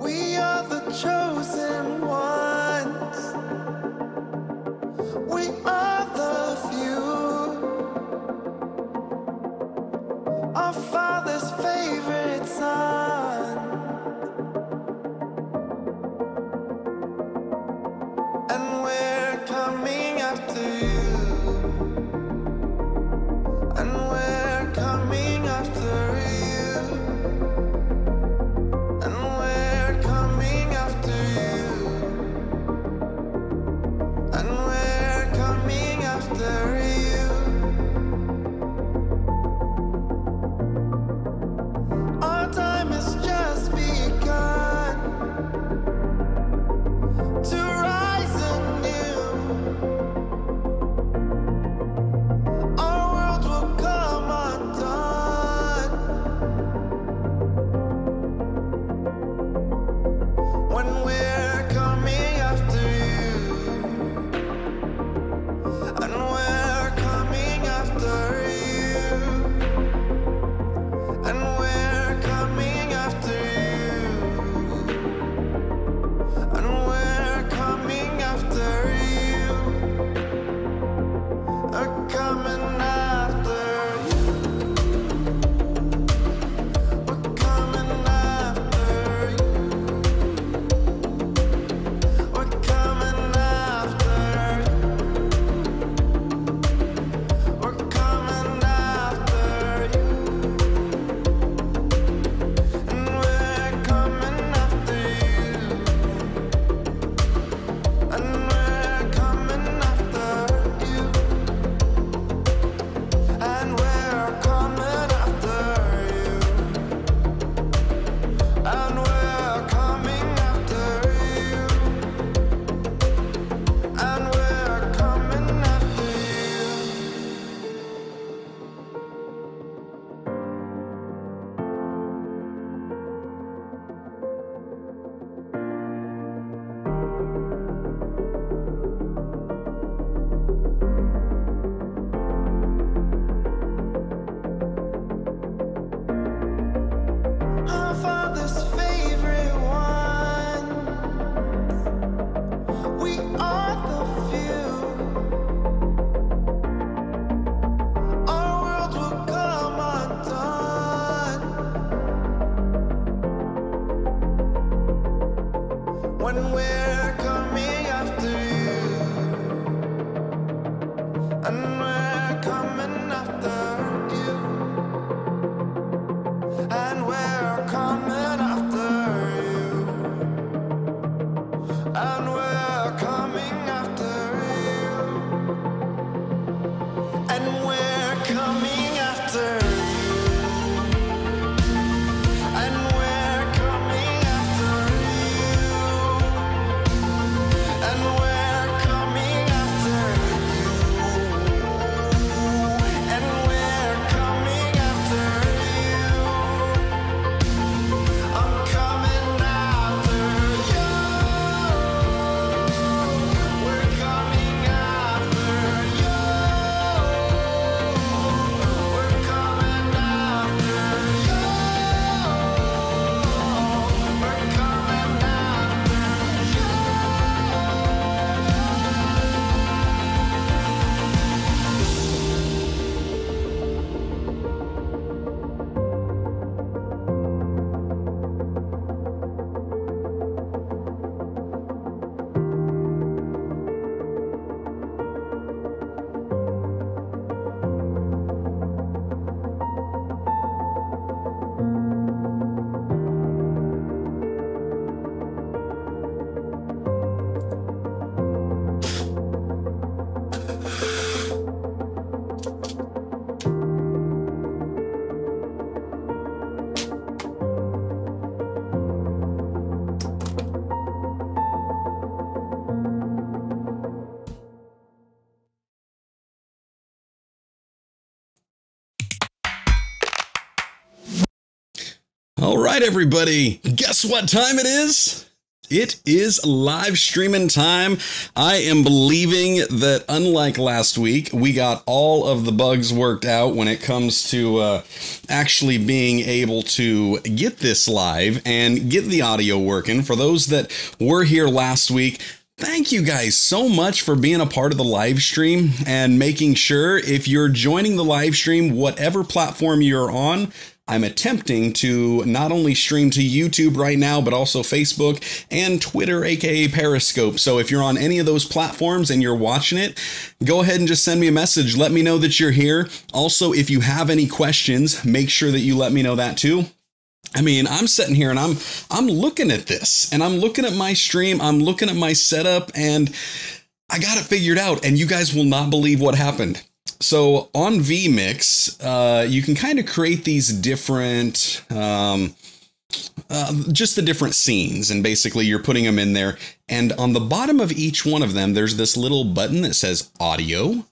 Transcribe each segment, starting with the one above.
We are the chosen ones. We are the few. Our Father's favorite son. And we're coming after you. And we're coming after you. And we're coming after you. And we're coming after you. Our time has just begun to rise anew. Our world will come undone when we're coming after you. And we're coming after you. And we're coming after you. And we're coming after you. We're coming after you. We're coming after you. We're coming after you. We're coming after you. And we're coming after you. And we're coming after you. And we're coming after you. And we're coming after you. And we're coming after you. Our Father's favorite one. We are the few. Our world will come undone when we're coming after you. And we're coming after you. And we're coming after you. And we're coming after you. And we're coming after you. And we're coming after you. And we're coming after you. And we're coming after you. I'm coming after you. We're coming after you. We're coming after you. We're coming after you. All right, everybody. Guess what time it is? It is live streaming time. I am believing that unlike last week, we got all of the bugs worked out when it comes to actually being able to get this live and get the audio working. For those that were here last week, thank you guys so much for being a part of the live stream and making sure if you're joining the live stream, whatever platform you're on, I'm attempting to not only stream to YouTube right now, but also Facebook and Twitter, aka Periscope. So if you're on any of those platforms and you're watching it, go ahead and just send me a message. Let me know that you're here. Also, if you have any questions, make sure that you let me know that too. I mean, I'm sitting here and I'm looking at this and I'm looking at my stream. I'm looking at my setup and I got it figured out, and you guys will not believe what happened. So on vMix, you can kind of create these different, just the different scenes, and basically you're putting them in there. And on the bottom of each one of them, there's this little button that says audio.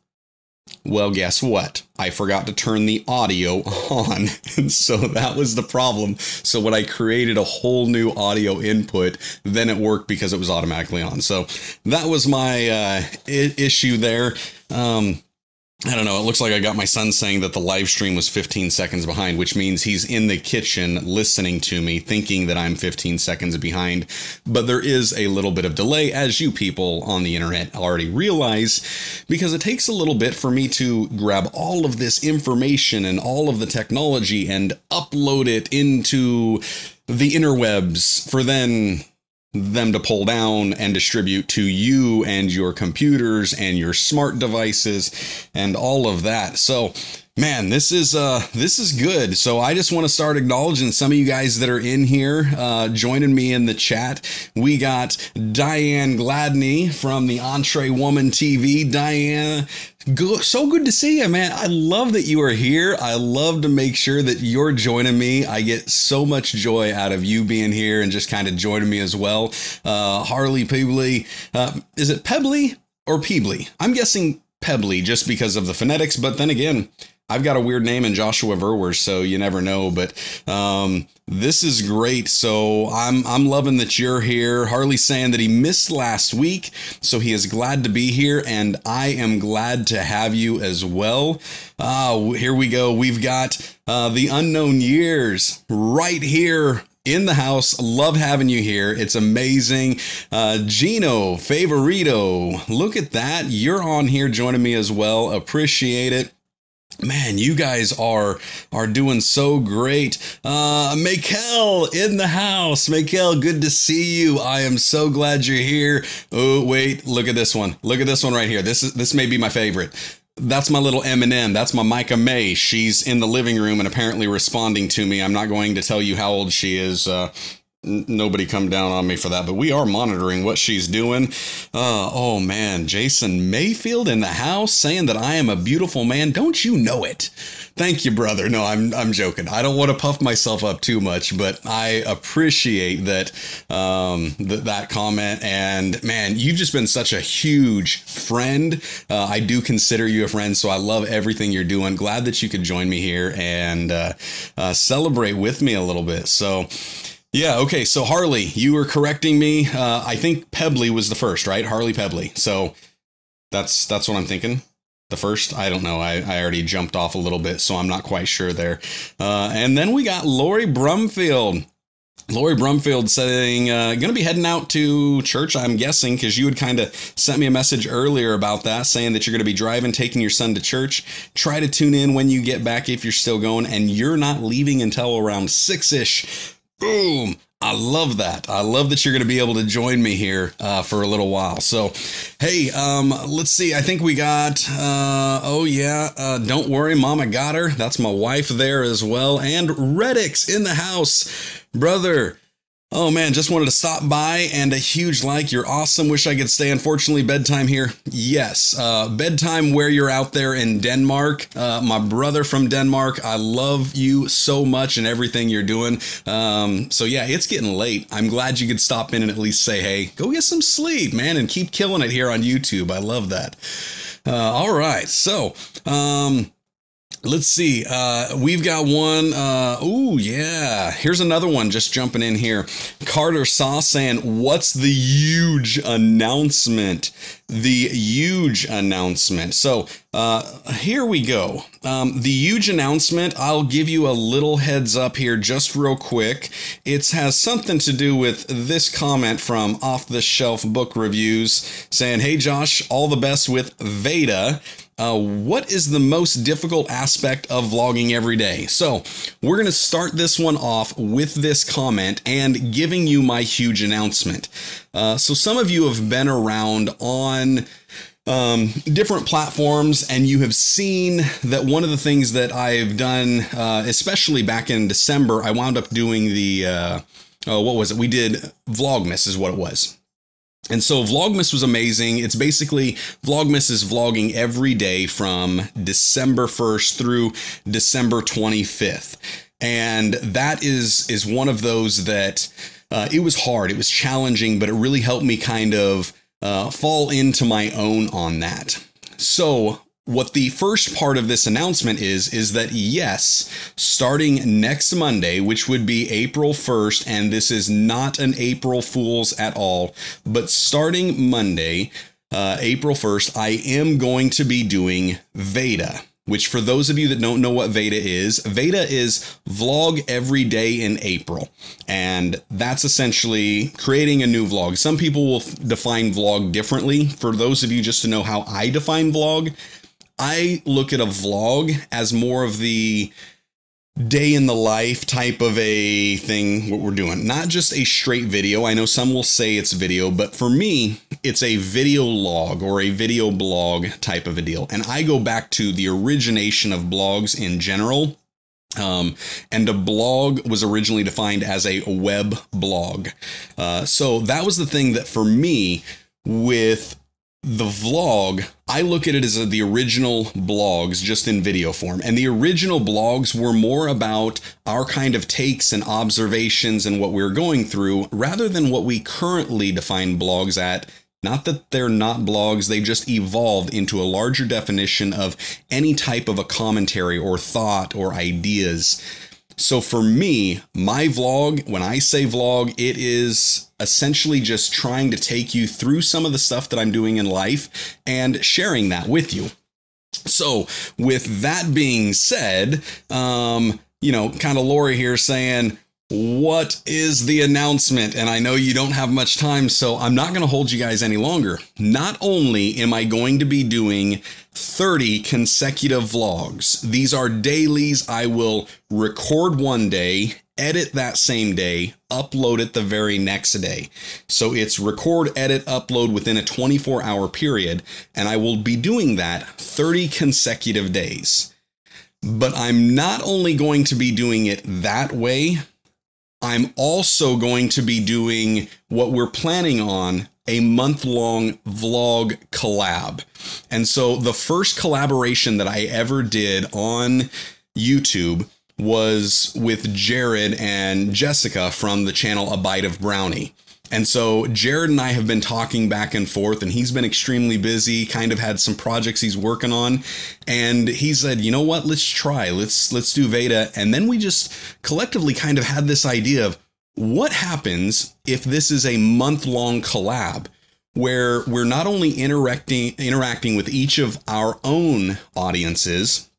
Well, guess what? I forgot to turn the audio on. And so that was the problem. So when I created a whole new audio input, then it worked because it was automatically on. So that was my issue there. I don't know. It looks like I got my son saying that the live stream was 15 seconds behind, which means he's in the kitchen listening to me, thinking that I'm 15 seconds behind. But there is a little bit of delay, as you people on the internet already realize, because it takes a little bit for me to grab all of this information and all of the technology and upload it into the interwebs for them to pull down and distribute to you and your computers and your smart devices and all of that. So, man, this is good. So I just want to start acknowledging some of you guys that are in here, joining me in the chat. We got Diane Gladney from the Entree Woman TV. Diane, so good to see you, man. I love that you are here. I love to make sure that you're joining me. I get so much joy out of you being here and just kind of joining me as well. Harley Peebly, is it Pebbly or Peebly? I'm guessing Pebbly just because of the phonetics, but then again, I've got a weird name in Joshua Verwers, so you never know. But this is great. So I'm loving that you're here. Harley's saying that he missed last week, so he is glad to be here, and I am glad to have you as well. Here we go. We've got the Unknown Years right here in the house. Love having you here. It's amazing. Gino Favorito, look at that. You're on here joining me as well. Appreciate it. Man, you guys are doing so great. Mikel in the house. Mikel, good to see you. I am so glad you're here. Oh, wait, look at this one. Look at this one right here. This may be my favorite. That's my little M&M. That's my Micah May. She's in the living room and apparently responding to me. I'm not going to tell you how old she is. Nobody come down on me for that, but we are monitoring what she's doing. Oh man, Jason Mayfield in the house saying that I am a beautiful man. Don't you know it? Thank you, brother. No, I'm joking. I don't want to puff myself up too much, but I appreciate that that comment. And man, you've just been such a huge friend. I do consider you a friend, so I love everything you're doing. Glad that you could join me here and celebrate with me a little bit. So yeah, okay, so Harley, you were correcting me. I think Pebbly was the first, right? Harley Pebbly. So that's what I'm thinking. The first, I don't know. I already jumped off a little bit, so I'm not quite sure there. And then we got Lori Brumfield. Lori Brumfield saying, going to be heading out to church, I'm guessing, because you had kind of sent me a message earlier about that, saying that you're going to be driving, taking your son to church. Try to tune in when you get back if you're still going, and you're not leaving until around 6-ish. Boom. I love that. I love that you're going to be able to join me here for a little while. So, hey, let's see. I think we got, Don't Worry, Mama Got Her. That's my wife there as well. And Reddix in the house. Brother, oh man, just wanted to stop by, and a huge like. You're awesome. Wish I could stay. Unfortunately, bedtime here. Yes, bedtime where you're out there in Denmark. My brother from Denmark, I love you so much and everything you're doing. So yeah, it's getting late. I'm glad you could stop in and at least say, hey, go get some sleep, man, and keep killing it here on YouTube. I love that. All right, so Let's see. We've got one. Oh, yeah. Here's another one just jumping in here. Carter Saw saying, what's the huge announcement? The huge announcement. So here we go. The huge announcement, I'll give you a little heads up here just real quick. It has something to do with this comment from Off the Shelf Book Reviews saying, hey, Josh, all the best with VEDA. What is the most difficult aspect of vlogging every day? So we're going to start this one off with this comment and giving you my huge announcement. So some of you have been around on different platforms, and you have seen that one of the things that I've done, especially back in December, I wound up doing the, what was it? We did Vlogmas is what it was. And so Vlogmas was amazing. It's basically Vlogmas is vlogging every day from December 1st through December 25th. And that is one of those that it was hard. It was challenging, but it really helped me kind of fall into my own on that. So what the first part of this announcement is that yes, starting next Monday, which would be April 1st, and this is not an April Fool's at all, but starting Monday, April 1st, I am going to be doing VEDA, which for those of you that don't know what VEDA is vlog every day in April. And that's essentially creating a new vlog. Some people will define vlog differently. For those of you just to know how I define vlog, I look at a vlog as more of the day in the life type of a thing, what we're doing. Not just a straight video. I know some will say it's video, but for me, it's a video log or a video blog type of a deal. And I go back to the origination of blogs in general. And a blog was originally defined as a web blog. So that was the thing that for me with the vlog, I look at it as the original blogs just in video form. And the original blogs were more about our kind of takes and observations and what we were going through rather than what we currently define blogs at. Not that they're not blogs, they just evolved into a larger definition of any type of a commentary or thought or ideas. So for me, my vlog, when I say vlog, it is essentially just trying to take you through some of the stuff that I'm doing in life and sharing that with you. So with that being said, kind of Lori here saying, what is the announcement? And I know you don't have much time, so I'm not going to hold you guys any longer. Not only am I going to be doing 30 consecutive vlogs. These are dailies. I will record one day, edit that same day, upload it the very next day. So it's record, edit, upload within a 24-hour period, and I will be doing that 30 consecutive days. But I'm not only going to be doing it that way, I'm also going to be doing what we're planning on, a month-long vlog collab. And so the first collaboration that I ever did on YouTube was with Jared and Jessica from the channel A Bite of Brownie. And so Jared and I have been talking back and forth, and he's been extremely busy, kind of had some projects he's working on. And he said, you know what, let's try, let's do VEDA. And then we just collectively kind of had this idea of what happens if this is a month-long collab where we're not only interacting with each of our own audiences,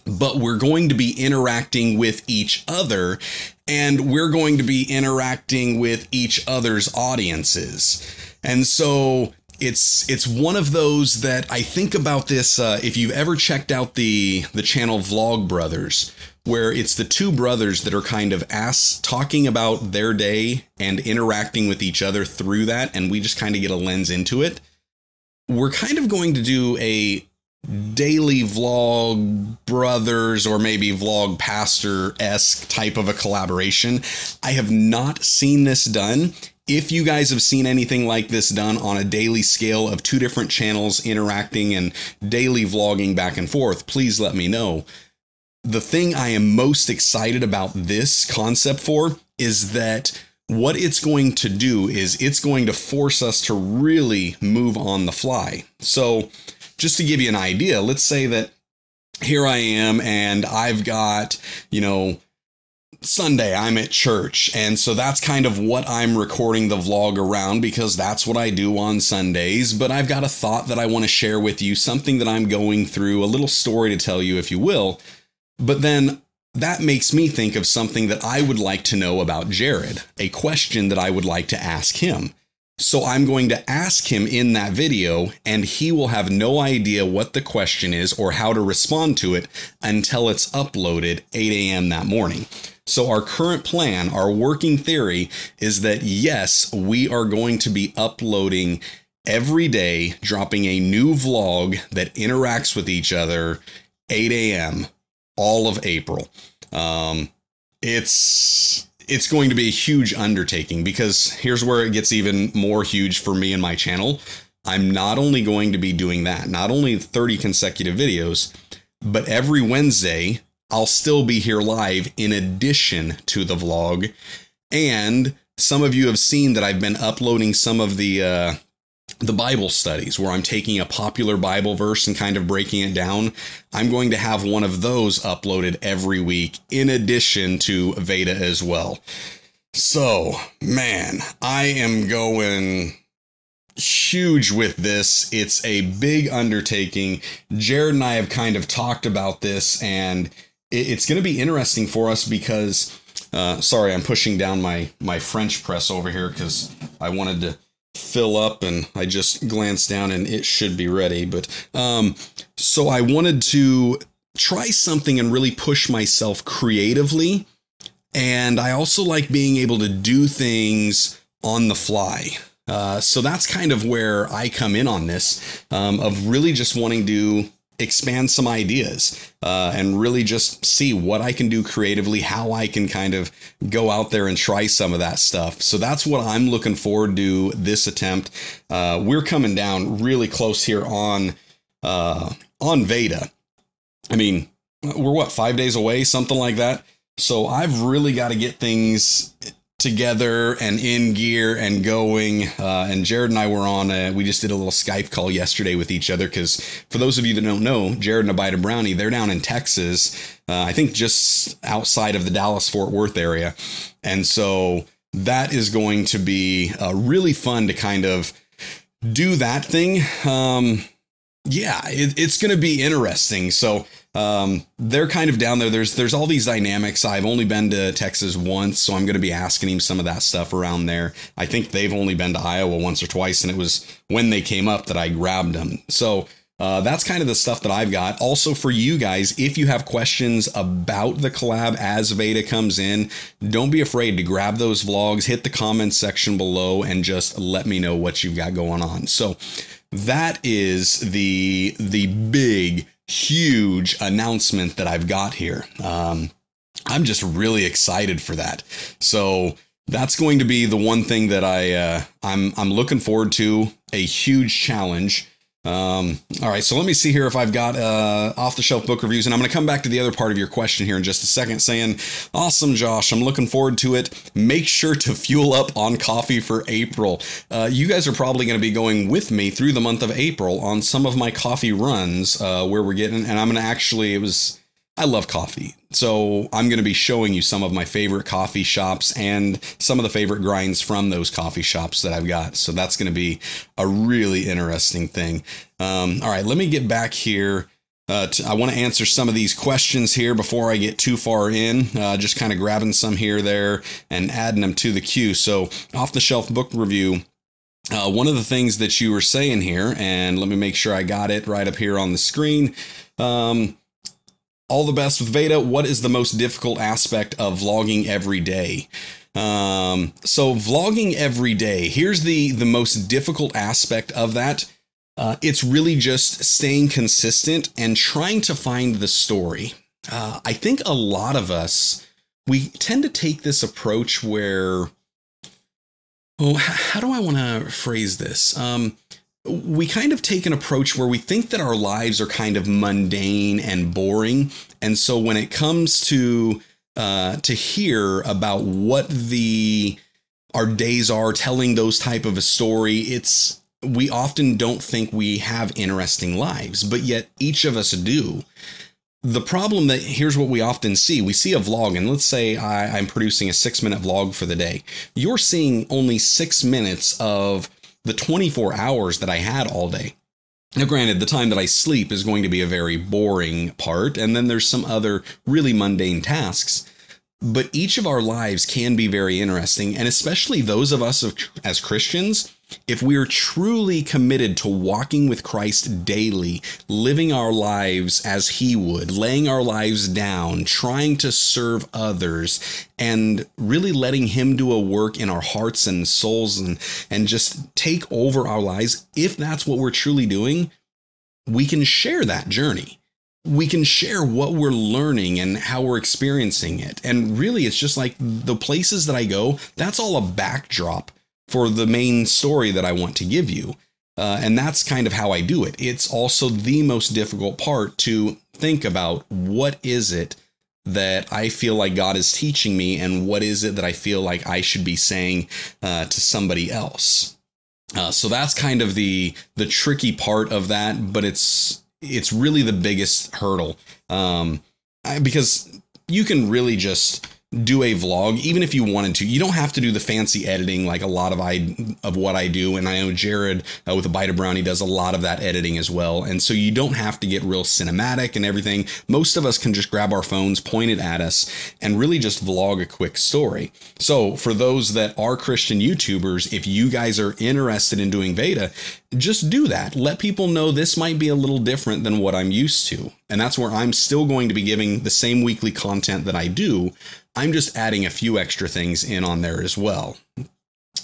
but we're going to be interacting with each other, and we're going to be interacting with each other's audiences. And so it's one of those that I think about this, if you've ever checked out the channel Vlog Brothers, where it's the two brothers that are kind of talking about their day and interacting with each other through that, and we just kind of get a lens into it. We're kind of going to do a daily vlog brothers or maybe vlog pastor-esque type of a collaboration. I have not seen this done. If you guys have seen anything like this done on a daily scale of two different channels interacting and daily vlogging back and forth, please let me know. The thing I am most excited about this concept for is that what it's going to do is it's going to force us to really move on the fly. So just to give you an idea, let's say that here I am, and I've got, Sunday, I'm at church. And so that's kind of what I'm recording the vlog around, because that's what I do on Sundays. But I've got a thought that I want to share with you, something that I'm going through, a little story to tell you, if you will. But then that makes me think of something that I would like to know about Jared, a question that I would like to ask him. So I'm going to ask him in that video, and he will have no idea what the question is or how to respond to it until it's uploaded 8 a.m. that morning. So our current plan, our working theory, is that yes, we are going to be uploading every day, dropping a new vlog that interacts with each other 8 a.m. all of April. It's going to be a huge undertaking, because here's where it gets even more huge for me and my channel. I'm not only going to be doing that, not only 30 consecutive videos, but every Wednesday, I'll still be here live in addition to the vlog. And some of you have seen that I've been uploading some of the Bible studies where I'm taking a popular Bible verse and kind of breaking it down. I'm going to have one of those uploaded every week in addition to VEDA as well. So, man, I am going huge with this. It's a big undertaking. Jared and I have kind of talked about this, and it's going to be interesting for us because, sorry, I'm pushing down my French press over here because I wanted to fill up, and I just glanced down and it should be ready. But so I wanted to try something and really push myself creatively. And I also like being able to do things on the fly. So that's kind of where I come in on this, of really just wanting to expand some ideas and really just see what I can do creatively, how I can kind of go out there and try some of that stuff. So that's what I'm looking forward to this attempt. We're coming down really close here on VEDA. I mean, we're 5 days away, something like that. So I've really got to get things together and in gear and going. And Jared and I were on we just did a little Skype call yesterday with each other, because for those of you that don't know, Jared and Abida Brownie, they're down in Texas, I think just outside of the Dallas-Fort Worth area. And so that is going to be really fun to kind of do that thing. Yeah, it's going to be interesting. So they're kind of down there. There's all these dynamics. I've only been to Texas once, so I'm going to be asking him some of that stuff around there. I think they've only been to Iowa once or twice, and it was when they came up that I grabbed them. So that's kind of the stuff that I've got. Also for you guys, if you have questions about the collab as VEDA comes in, don't be afraid to grab those vlogs, hit the comments section below, and just let me know what you've got going on. So that is the big, huge announcement that I've got here. I'm just really excited for that. So that's going to be the one thing that I'm looking forward to, a huge challenge. All right, so let me see here if I've got off-the-shelf book reviews, and I'm going to come back to the other part of your question here in just a second, saying, awesome, Josh, I'm looking forward to it. Make sure to fuel up on coffee for April. You guys are probably going to be going with me through the month of April on some of my coffee runs where we're getting, and I'm going to actually, I love coffee. So I'm going to be showing you some of my favorite coffee shops and some of the favorite grinds from those coffee shops that I've got. So that's going to be a really interesting thing. All right, let me get back here. I want to answer some of these questions here before I get too far in, just kind of grabbing some here, there, and adding them to the queue. So off the shelf book review. One of the things that you were saying here, and let me make sure I got it right up here on the screen. All the best with VEDA. What is the most difficult aspect of vlogging every day? So vlogging every day, here's the most difficult aspect of that. It's really just staying consistent and trying to find the story. I think a lot of us, we tend to take this approach where, how do I want to phrase this? We kind of take an approach where we think that our lives are kind of mundane and boring. And so when it comes to hear about what our days are, telling those type of a story, we often don't think we have interesting lives, but yet each of us do. The problem that here's what we often see. We see a vlog, and let's say I'm producing a 6-minute vlog for the day. You're seeing only 6 minutes of the 24 hours that I had all day. Now, granted, the time that I sleep is going to be a very boring part, and then there's some other really mundane tasks. But each of our lives can be very interesting, and especially those of us as Christians, if we are truly committed to walking with Christ daily, living our lives as he would, laying our lives down, trying to serve others, and really letting him do a work in our hearts and souls and just take over our lives, if that's what we're truly doing, we can share that journey. We can share what we're learning and how we're experiencing it. And really, it's just like the places that I go, that's all a backdrop for the main story that I want to give you. And that's kind of how I do it. It's also the most difficult part to think about what is it that I feel like God is teaching me and what is it that I feel like I should be saying to somebody else. So that's kind of the tricky part of that, but it's really the biggest hurdle, because you can really just do a vlog, even if you wanted to. You don't have to do the fancy editing like a lot of what I do. And I know Jared with A Bite of Brownie does a lot of that editing as well. And so you don't have to get real cinematic and everything. Most of us can just grab our phones, point it at us, and really just vlog a quick story. So for those that are Christian YouTubers, if you guys are interested in doing VEDA, just do that. Let people know this might be a little different than what I'm used to. And that's where I'm still going to be giving the same weekly content that I do. I'm just adding a few extra things in on there as well.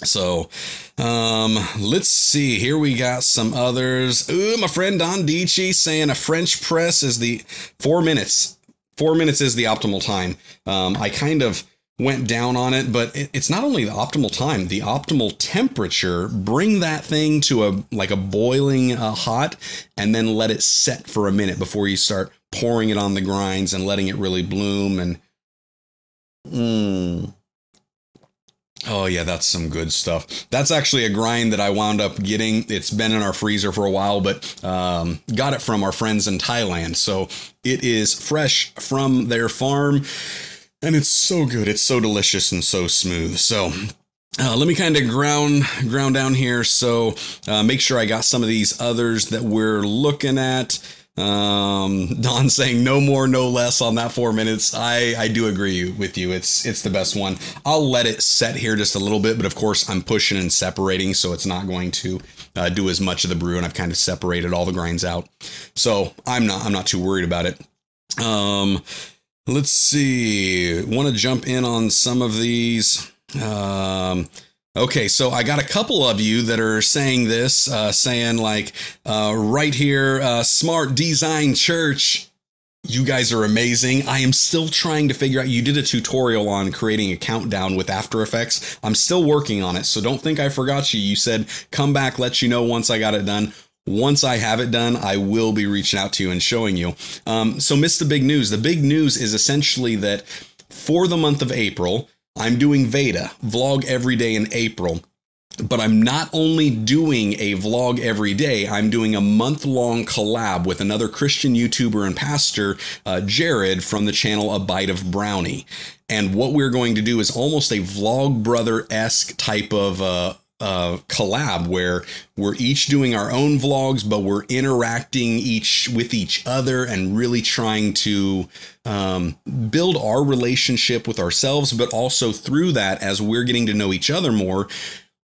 So let's see. Here we got some others. Ooh, my friend Don Dici saying a French press is the 4 minutes. 4 minutes is the optimal time. I kind of went down on it, but it's not only the optimal time, the optimal temperature. Bring that thing to a boiling hot, and then let it set for a minute before you start pouring it on the grinds and letting it really bloom. And oh yeah, that's some good stuff. That's actually a grind that I wound up getting. It's been in our freezer for a while, but got it from our friends in Thailand. So it is fresh from their farm, and it's so good. It's so delicious and so smooth. So let me kind of ground down here. So make sure I got some of these others that we're looking at. Don saying no more, no less on that 4 minutes. I do agree with you. It's the best one. I'll let it set here just a little bit, but of course I'm pushing and separating, so it's not going to do as much of the brew, and I've kind of separated all the grinds out. So I'm not too worried about it. Let's see. Want to jump in on some of these. Okay, so I got a couple of you that are saying this, saying like, right here, Smart Design Church, you guys are amazing. I am still trying to figure out, you did a tutorial on creating a countdown with After Effects. I'm still working on it, so don't think I forgot you. You said, come back, let you know once I got it done. Once I have it done, I will be reaching out to you and showing you. So missed the big news. The big news is essentially that for the month of April, I'm doing VEDA, vlog every day in April, but I'm not only doing a vlog every day, I'm doing a month-long collab with another Christian YouTuber and pastor, Jared, from the channel A Bite of Brownie. And what we're going to do is almost a Vlog Brother-esque type of collab where we're each doing our own vlogs, but we're interacting with each other and really trying to build our relationship with ourselves, but also through that, as we're getting to know each other more,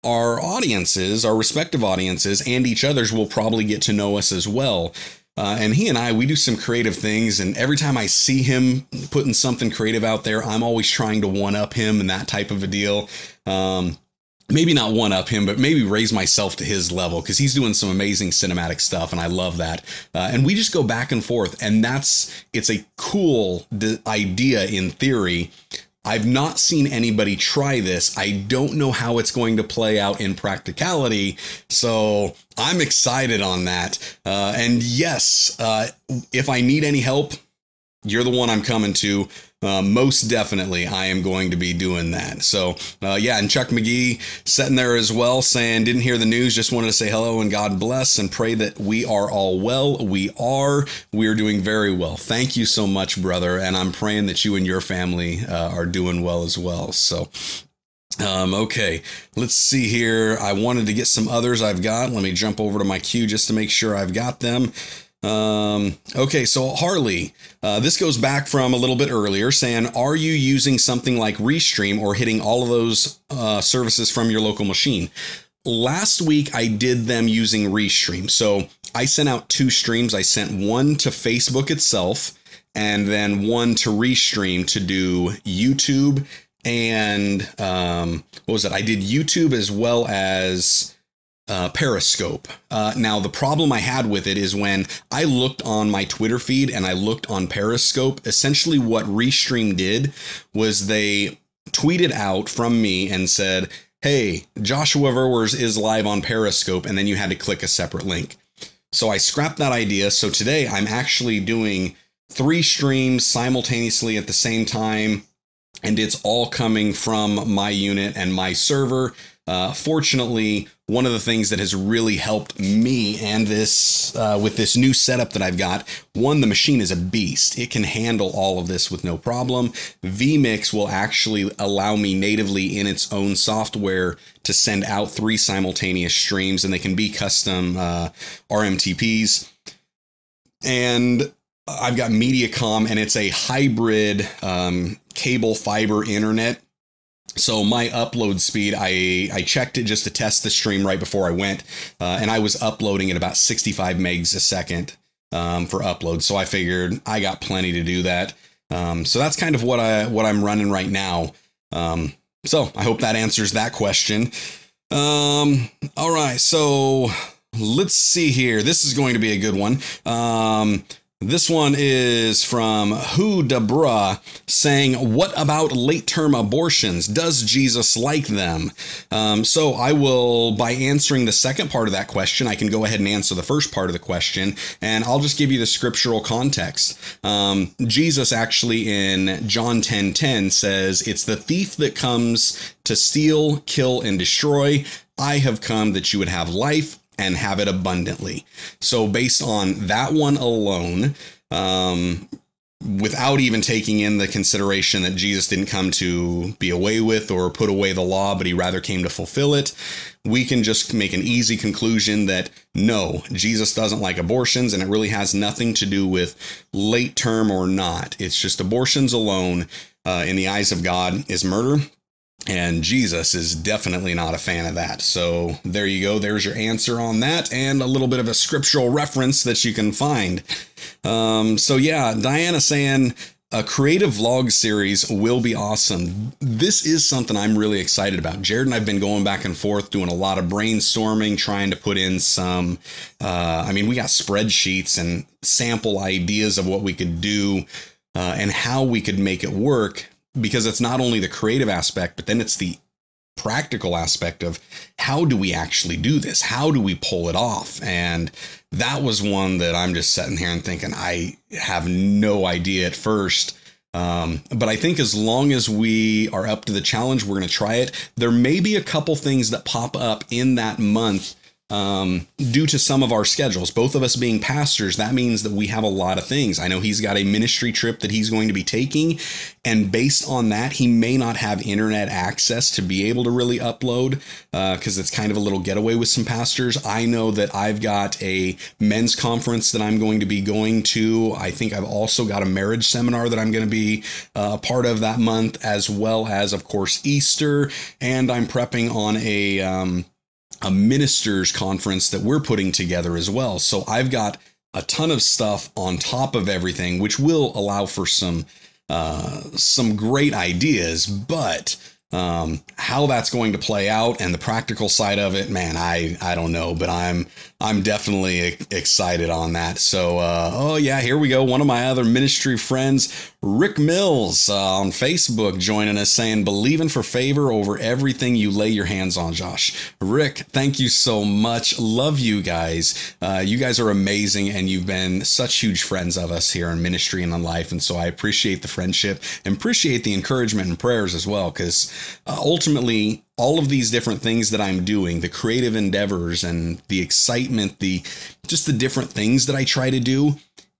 our audiences, our respective audiences, and each other's will probably get to know us as well. And he and I, we do some creative things, and every time I see him putting something creative out there, I'm always trying to one-up him and that type of a deal. Maybe not one-up him, but maybe raise myself to his level, because he's doing some amazing cinematic stuff, and I love that. And we just go back and forth, and it's a cool idea in theory. I've not seen anybody try this. I don't know how it's going to play out in practicality, so I'm excited on that. And yes, if I need any help, you're the one I'm coming to. most definitely I am going to be doing that. So yeah, and Chuck McGee sitting there as well saying, didn't hear the news, just wanted to say hello and God bless and pray that we are all well. We are doing very well. Thank you so much, brother. And I'm praying that you and your family are doing well as well. So okay, let's see here. I wanted to get some others I've got. Let me jump over to my queue just to make sure I've got them. Okay, so Harley, this goes back from a little bit earlier saying, are you using something like Restream or hitting all of those services from your local machine? Last week, I did them using Restream. So I sent out 2 streams. I sent one to Facebook itself and then one to Restream to do YouTube and what was it? I did YouTube as well as Periscope. Now, the problem I had with it is when I looked on my Twitter feed and I looked on Periscope, essentially what Restream did was they tweeted out from me and said, hey, Joshua Verwers is live on Periscope, and then you had to click a separate link. So I scrapped that idea. So today I'm actually doing 3 streams simultaneously at the same time. And it's all coming from my unit and my server. Fortunately, one of the things that has really helped me and this with this new setup that I've got, one, the machine is a beast. It can handle all of this with no problem. vMix will actually allow me natively in its own software to send out 3 simultaneous streams, and they can be custom RMTPs. And I've got MediaCom, and it's a hybrid cable fiber internet. So my upload speed, I checked it just to test the stream right before I went, and I was uploading at about 65 megs a second for upload. So I figured I got plenty to do that. So that's kind of what I'm running right now. So I hope that answers that question. All right, so let's see here. This is going to be a good one. This one is from Who Debra saying, what about late-term abortions? Does Jesus like them? So I will, by answering the second part of that question, I can go ahead and answer the first part of the question, and I'll just give you the scriptural context. Jesus actually in John 10:10 says, it's the thief that comes to steal, kill, and destroy. I have come that you would have life and have it abundantly. So based on that one alone, without even taking in the consideration that Jesus didn't come to be away with or put away the law, but he rather came to fulfill it, we can just make an easy conclusion that no, Jesus doesn't like abortions, and it really has nothing to do with late term or not. It's just abortions alone, in the eyes of God, is murder. And Jesus is definitely not a fan of that. So there you go. There's your answer on that, and a little bit of a scriptural reference that you can find. So yeah, Diana saying a creative vlog series will be awesome. This is something I'm really excited about. Jared and I've been going back and forth, doing a lot of brainstorming, trying to put in some, we got spreadsheets and sample ideas of what we could do and how we could make it work. Because it's not only the creative aspect, but then it's the practical aspect of how do we actually do this? How do we pull it off? And that was one that I'm just sitting here and thinking, I have no idea at first. But I think as long as we are up to the challenge, we're going to try it. There may be a couple things that pop up in that month due to some of our schedules. Both of us being pastors, that means that we have a lot of things. I know he's got a ministry trip that he's going to be taking, and based on that, he may not have internet access to be able to really upload because it's kind of a little getaway with some pastors. I know that I've got a men's conference that I'm going to be going to. I think I've also got a marriage seminar that I'm going to be a part of that month, as well as, of course, Easter, and I'm prepping on a ministers conference that we're putting together as well. So I've got a ton of stuff on top of everything, which will allow for some great ideas, but how that's going to play out and the practical side of it, man, I don't know, but I'm definitely excited on that. So, oh yeah, here we go. One of my other ministry friends, Rick Mills on Facebook joining us saying, believing for favor over everything you lay your hands on, Josh. Rick, thank you so much. Love you guys. You guys are amazing, and you've been such huge friends of us here in ministry and in life. And so I appreciate the friendship and appreciate the encouragement and prayers as well, because ultimately, all of these different things that I'm doing, the creative endeavors and the excitement, just the different things that I try to do,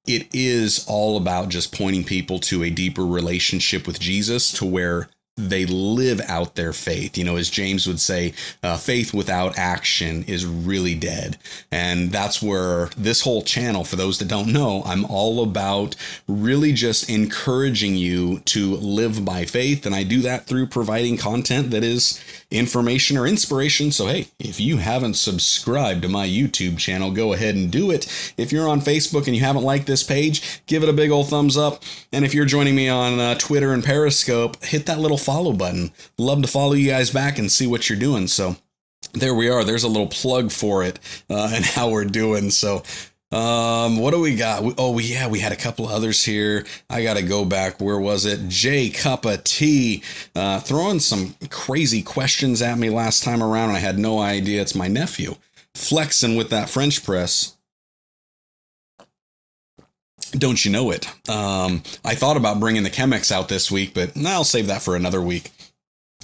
it is all about just pointing people to a deeper relationship with Jesus, to where they live out their faith. You know, as James would say, faith without action is really dead. And that's where this whole channel, for those that don't know, I'm all about really just encouraging you to live by faith. And I do that through providing content that is information or inspiration. So, hey, if you haven't subscribed to my YouTube channel, go ahead and do it. If you're on Facebook and you haven't liked this page, give it a big old thumbs up. And if you're joining me on Twitter and Periscope, hit that little follow button. Love to follow you guys back and see what you're doing. So there we are. There's a little plug for it and how we're doing. So what do we got? We had a couple others here. I got to go back. Where was it? J Cup of Tea throwing some crazy questions at me last time around, and I had no idea. It's my nephew flexing with that French press. Don't you know it? I thought about bringing the Chemex out this week, but I'll save that for another week.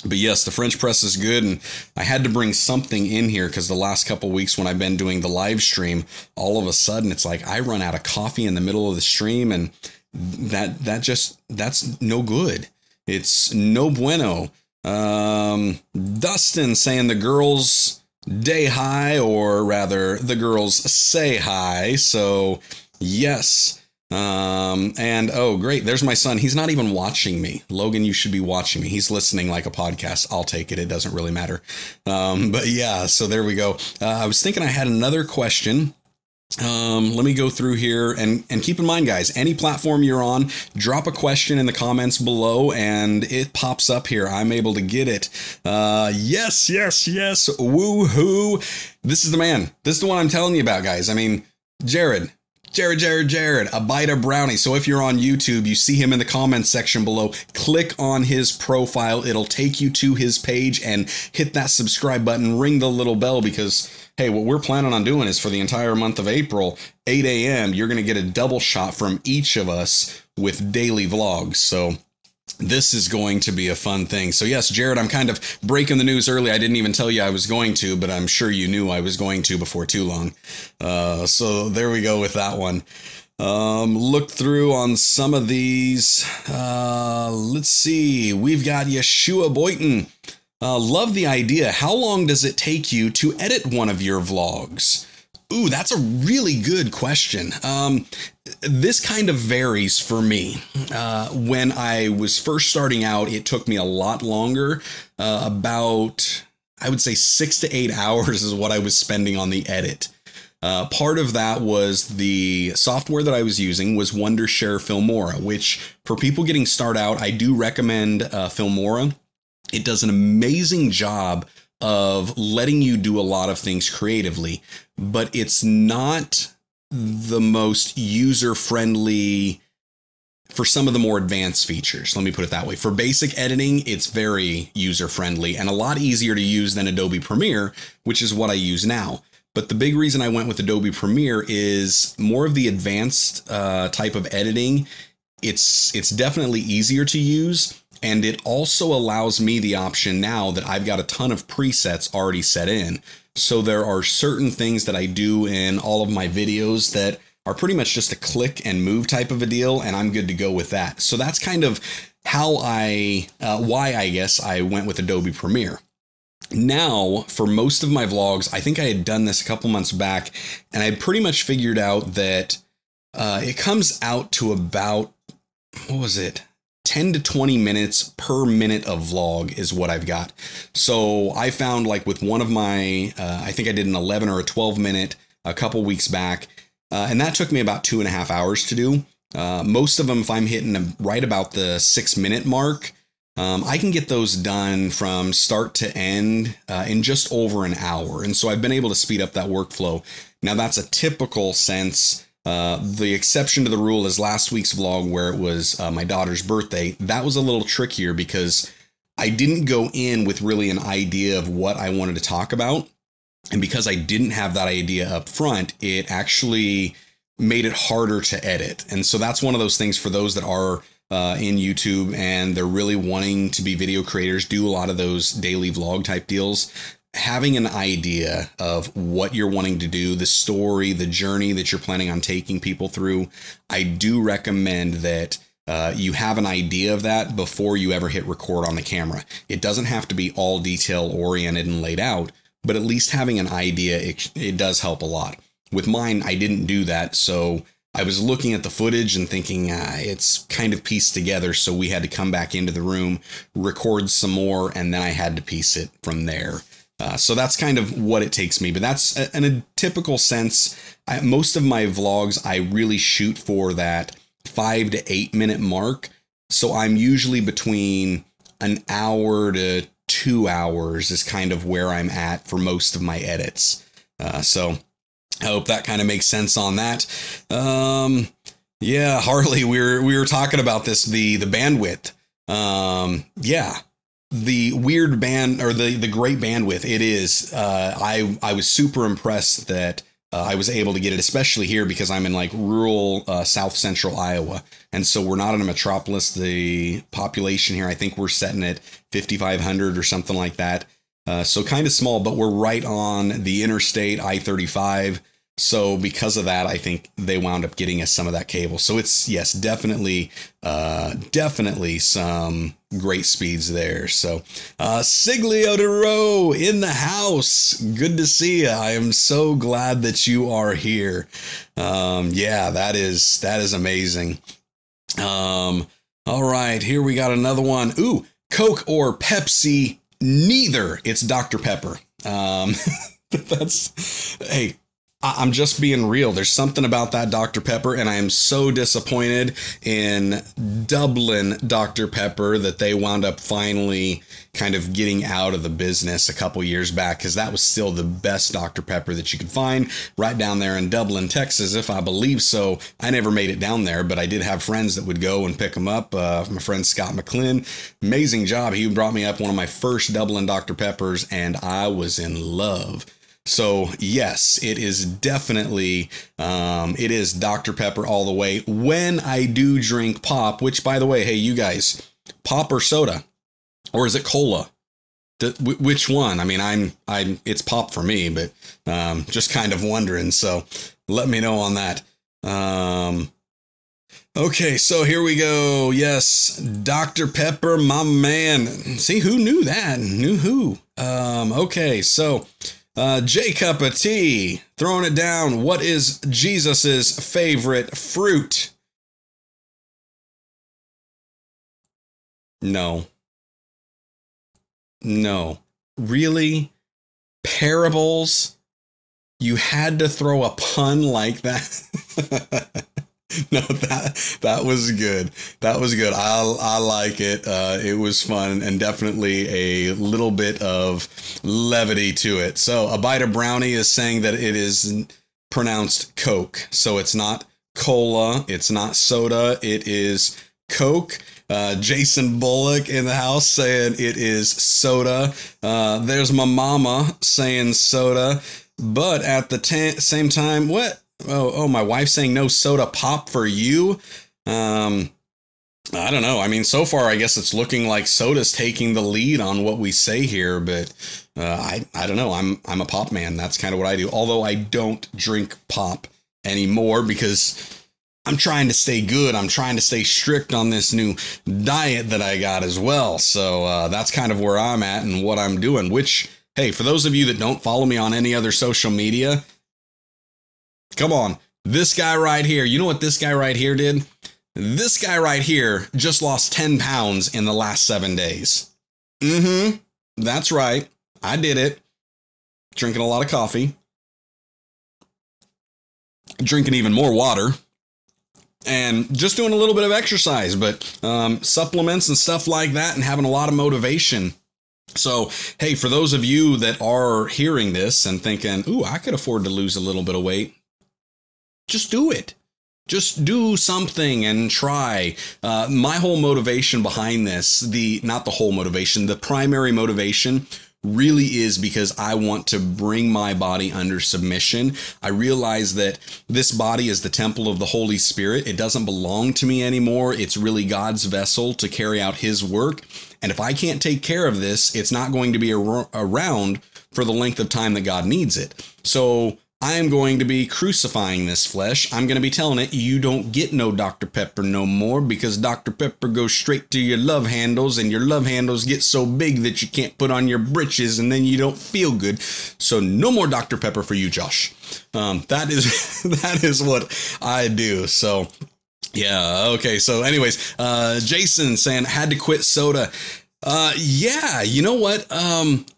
But yes, the French press is good, and I had to bring something in here because the last couple weeks when I've been doing the live stream, all of a sudden it's like I run out of coffee in the middle of the stream, and that's no good. It's no bueno. Dustin saying the girls day hi, or rather the girls say hi. So yes. And oh, great. There's my son. He's not even watching me. Logan, you should be watching me. He's listening like a podcast. I'll take it. It doesn't really matter. But yeah, so there we go. I was thinking I had another question. Let me go through here and keep in mind, guys, any platform you're on, drop a question in the comments below and it pops up here. I'm able to get it. Yes. Woohoo. This is the man. This is the one I'm telling you about, guys. I mean, Jared, a bite of brownie. So if you're on YouTube, you see him in the comments section below, click on his profile. It'll take you to his page and hit that subscribe button, ring the little bell, because hey, what we're planning on doing is for the entire month of April, 8 a.m., you're going to get a double shot from each of us with daily vlogs. So this is going to be a fun thing. So yes, Jared, I'm kind of breaking the news early. I didn't even tell you I was going to, but I'm sure you knew I was going to before too long. So there we go with that one. Look through on some of these. Let's see. We've got Yeshua Boyton. Love the idea. How long does it take you to edit one of your vlogs? Ooh, that's a really good question. This kind of varies for me. When I was first starting out, it took me a lot longer. About, I would say 6 to 8 hours is what I was spending on the edit. Part of that was the software that I was using was Wondershare Filmora, which for people getting started out, I do recommend Filmora. It does an amazing job of letting you do a lot of things creatively, but it's not the most user-friendly for some of the more advanced features. Let me put it that way. For basic editing, it's very user-friendly and a lot easier to use than Adobe Premiere, which is what I use now. But the big reason I went with Adobe Premiere is more of the advanced type of editing. It's definitely easier to use. And it also allows me the option now that I've got a ton of presets already set in. So there are certain things that I do in all of my videos that are pretty much just a click and move type of a deal, and I'm good to go with that. So that's kind of how why I guess I went with Adobe Premiere. Now, for most of my vlogs, I think I had done this a couple months back, and I pretty much figured out that it comes out to about, what was it? 10 to 20 minutes per minute of vlog is what I've got. So I found like with one of my, I think I did an 11 or a 12 minute a couple weeks back. And that took me about 2.5 hours to do. Most of them, if I'm hitting them right about the 6-minute mark, I can get those done from start to end in just over an hour. And so I've been able to speed up that workflow. Now that's a typical sense The exception to the rule is last week's vlog where it was my daughter's birthday. That was a little trickier because I didn't go in with really an idea of what I wanted to talk about. And because I didn't have that idea up front, it actually made it harder to edit. And so that's one of those things for those that are in YouTube and they're really wanting to be video creators, do a lot of those daily vlog type deals. Having an idea of what you're wanting to do, the story, the journey that you're planning on taking people through, I do recommend that you have an idea of that before you ever hit record on the camera. It doesn't have to be all detail oriented and laid out, but at least having an idea, it does help a lot. With mine, I didn't do that, so I was looking at the footage and thinking it's kind of pieced together, so we had to come back into the room, record some more, and then I had to piece it from there. So that's kind of what it takes me, but that's in a typical sense. Most of my vlogs, I really shoot for that 5 to 8 minute mark, so I'm usually between an hour to 2 hours is kind of where I'm at for most of my edits. So I hope that kind of makes sense on that. Yeah, Harley, we were talking about this, the bandwidth. Yeah, the weird band or the great bandwidth. It is. I was super impressed that I was able to get it, especially here because I'm in like rural south central Iowa. And so we're not in a metropolis. The population here, I think we're setting at 5,500 or something like that. So kind of small, but we're right on the interstate I-35. So because of that, I think they wound up getting us some of that cable. So it's, yes, definitely some great speeds there. So Siglio de Row in the house. Good to see you. I am so glad that you are here. Yeah, that is amazing. All right, here we got another one. Ooh, Coke or Pepsi? Neither. It's Dr. Pepper. Hey, I'm just being real. There's something about that Dr. Pepper, and I am so disappointed in Dublin Dr. Pepper that they wound up finally kind of getting out of the business a couple years back, because that was still the best Dr. Pepper that you could find right down there in Dublin, Texas, if I believe so. I never made it down there, but I did have friends that would go and pick them up. My friend Scott McClin, amazing job. He brought me up one of my first Dublin Dr. Peppers, and I was in love. So yes, it is definitely, it is Dr. Pepper all the way. When I do drink pop, which by the way, hey, you guys, pop or soda, or is it cola? Which one? I mean, it's pop for me, but, just kind of wondering. So let me know on that. Okay, so here we go. Yes, Dr. Pepper, my man. See, who knew that? Knew who? Okay, so J Cup of Tea, throwing it down. What is Jesus's favorite fruit? No. Really? Parables? You had to throw a pun like that? No, that was good. That was good. I like it. It was fun and definitely a little bit of levity to it. So a bite of brownie is saying that it is pronounced Coke. So it's not cola. It's not soda. It is Coke. Jason Bullock in the house saying it is soda. There's my mama saying soda. But at the same time, what? Oh, my wife's saying no soda pop for you. I don't know. I mean, so far, I guess it's looking like soda's taking the lead on what we say here, but I don't know. I'm a pop man. That's kind of what I do. Although I don't drink pop anymore because I'm trying to stay good. I'm trying to stay strict on this new diet that I got as well. So that's kind of where I'm at and what I'm doing, which, hey, for those of you that don't follow me on any other social media, come on, this guy right here. You know what this guy right here did? This guy right here just lost 10 pounds in the last 7 days. That's right. I did it. Drinking a lot of coffee. Drinking even more water. And just doing a little bit of exercise, but supplements and stuff like that, and having a lot of motivation. So, hey, for those of you that are hearing this and thinking, ooh, I could afford to lose a little bit of weight, just do it. Just do something and try. My whole motivation behind this, not the whole motivation, the primary motivation really is because I want to bring my body under submission. I realize that this body is the temple of the Holy Spirit. It doesn't belong to me anymore. It's really God's vessel to carry out his work. And if I can't take care of this, it's not going to be around for the length of time that God needs it. So I am going to be crucifying this flesh. I'm going to be telling it, you don't get no Dr. Pepper no more, because Dr. Pepper goes straight to your love handles, and your love handles get so big that you can't put on your britches, and then you don't feel good. So no more Dr. Pepper for you, Josh. That is what I do. So yeah. Okay. So anyways, Jason saying had to quit soda. Yeah, you know what?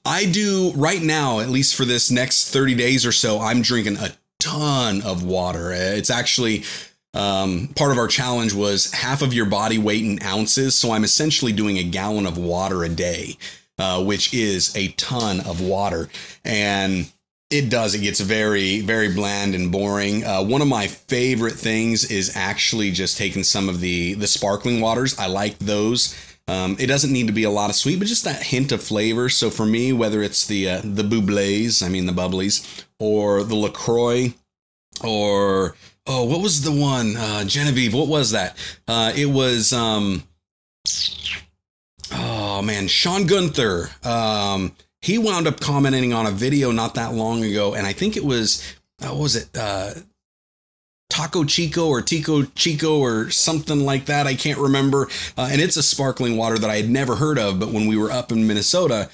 I do right now, at least for this next 30 days or so, I'm drinking a ton of water. It's actually, part of our challenge was half of your body weight in ounces. So I'm essentially doing a gallon of water a day, which is a ton of water. And it gets very, very bland and boring. One of my favorite things is actually just taking some of the sparkling waters. I like those. It doesn't need to be a lot of sweet, but just that hint of flavor. So for me, whether it's the Bublés, the bubblies, or the LaCroix, or, what was the one? Genevieve, what was that? It was, Sean Gunther. He wound up commenting on a video not that long ago, and I think it was, Taco Chico or Tico Chico or something like that. I can't remember. And it's a sparkling water that I had never heard of. But when we were up in Minnesota,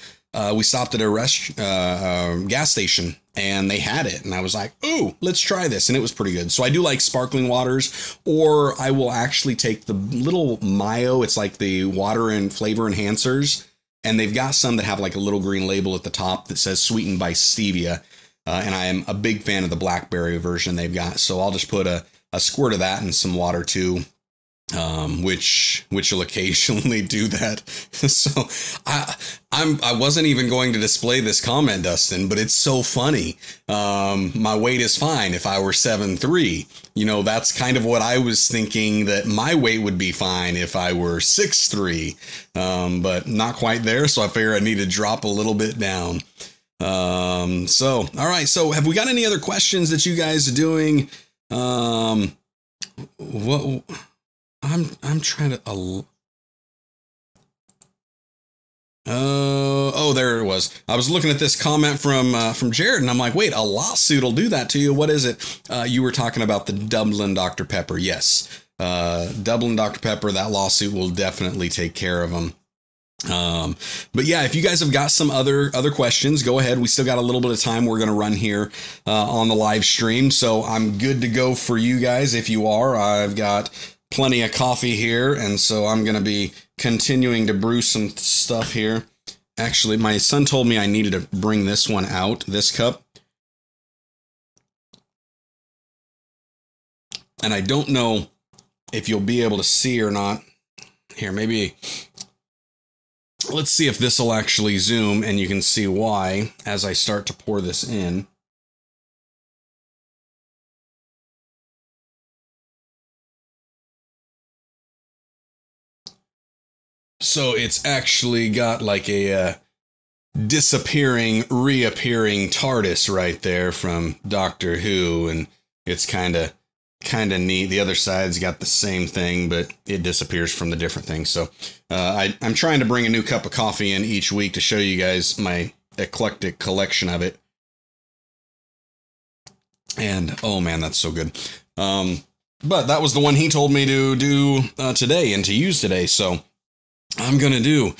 we stopped at a gas station and they had it. And I was like, ooh, let's try this. And it was pretty good. So I do like sparkling waters, or I will actually take the little Mayo. It's like the water and flavor enhancers. And they've got some that have like a little green label at the top that says sweetened by stevia. And I am a big fan of the blackberry version they've got. So I'll just put a squirt of that in some water too, which will occasionally do that. So I wasn't even going to display this comment, Dustin, but it's so funny. My weight is fine if I were 7'3". That's kind of what I was thinking, that my weight would be fine if I were 6'3", but not quite there. So I figure I need to drop a little bit down. All right. So have we got any other questions that you guys are doing? What I'm trying to, there it was. I was looking at this comment from Jared, and I'm like, wait, a lawsuit will do that to you. What is it? You were talking about the Dublin Dr. Pepper. Yes. Dublin Dr. Pepper, that lawsuit will definitely take care of them. But yeah, if you guys have got some other questions, go ahead. We still got a little bit of time we're going to run here on the live stream. So I'm good to go for you guys. If you are, I've got plenty of coffee here. And so I'm going to be continuing to brew some stuff here. Actually, my son told me I needed to bring this one out, this cup. And I don't know if you'll be able to see or not. Here, maybe. Let's see if this will actually zoom and you can see why as I start to pour this in. So it's actually got like a disappearing, reappearing TARDIS right there from Doctor Who, and it's kind of neat. The other side's got the same thing, but it disappears from the different thing. So I'm trying to bring a new cup of coffee in each week to show you guys my eclectic collection of it. And oh man, that's so good. But that was the one he told me to do today and to use today. So I'm going to do.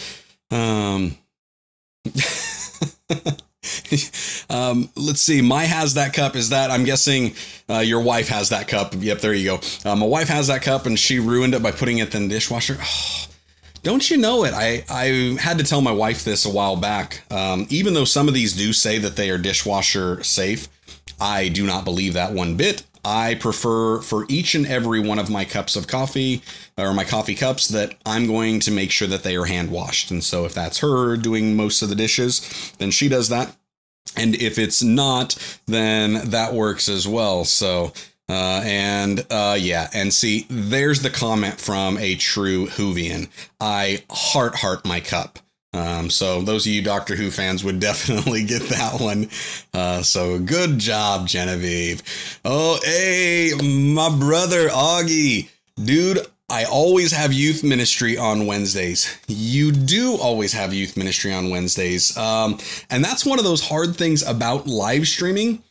Let's see. My has that cup is that. I'm guessing your wife has that cup. Yep, there you go. My wife has that cup and she ruined it by putting it in the dishwasher. Oh, don't you know it? I had to tell my wife this a while back. Even though some of these do say that they are dishwasher safe, I do not believe that one bit. I prefer for each and every one of my cups of coffee or my coffee cups that I'm going to make sure that they are hand washed. And so if that's her doing most of the dishes, then she does that. And if it's not, then that works as well. So And see, there's the comment from a true Whovian. I heart my cup. So those of you Doctor Who fans would definitely get that one. So good job, Genevieve. Oh, hey, my brother Augie. Dude, I always have youth ministry on Wednesdays. You do always have youth ministry on Wednesdays. And that's one of those hard things about live streaming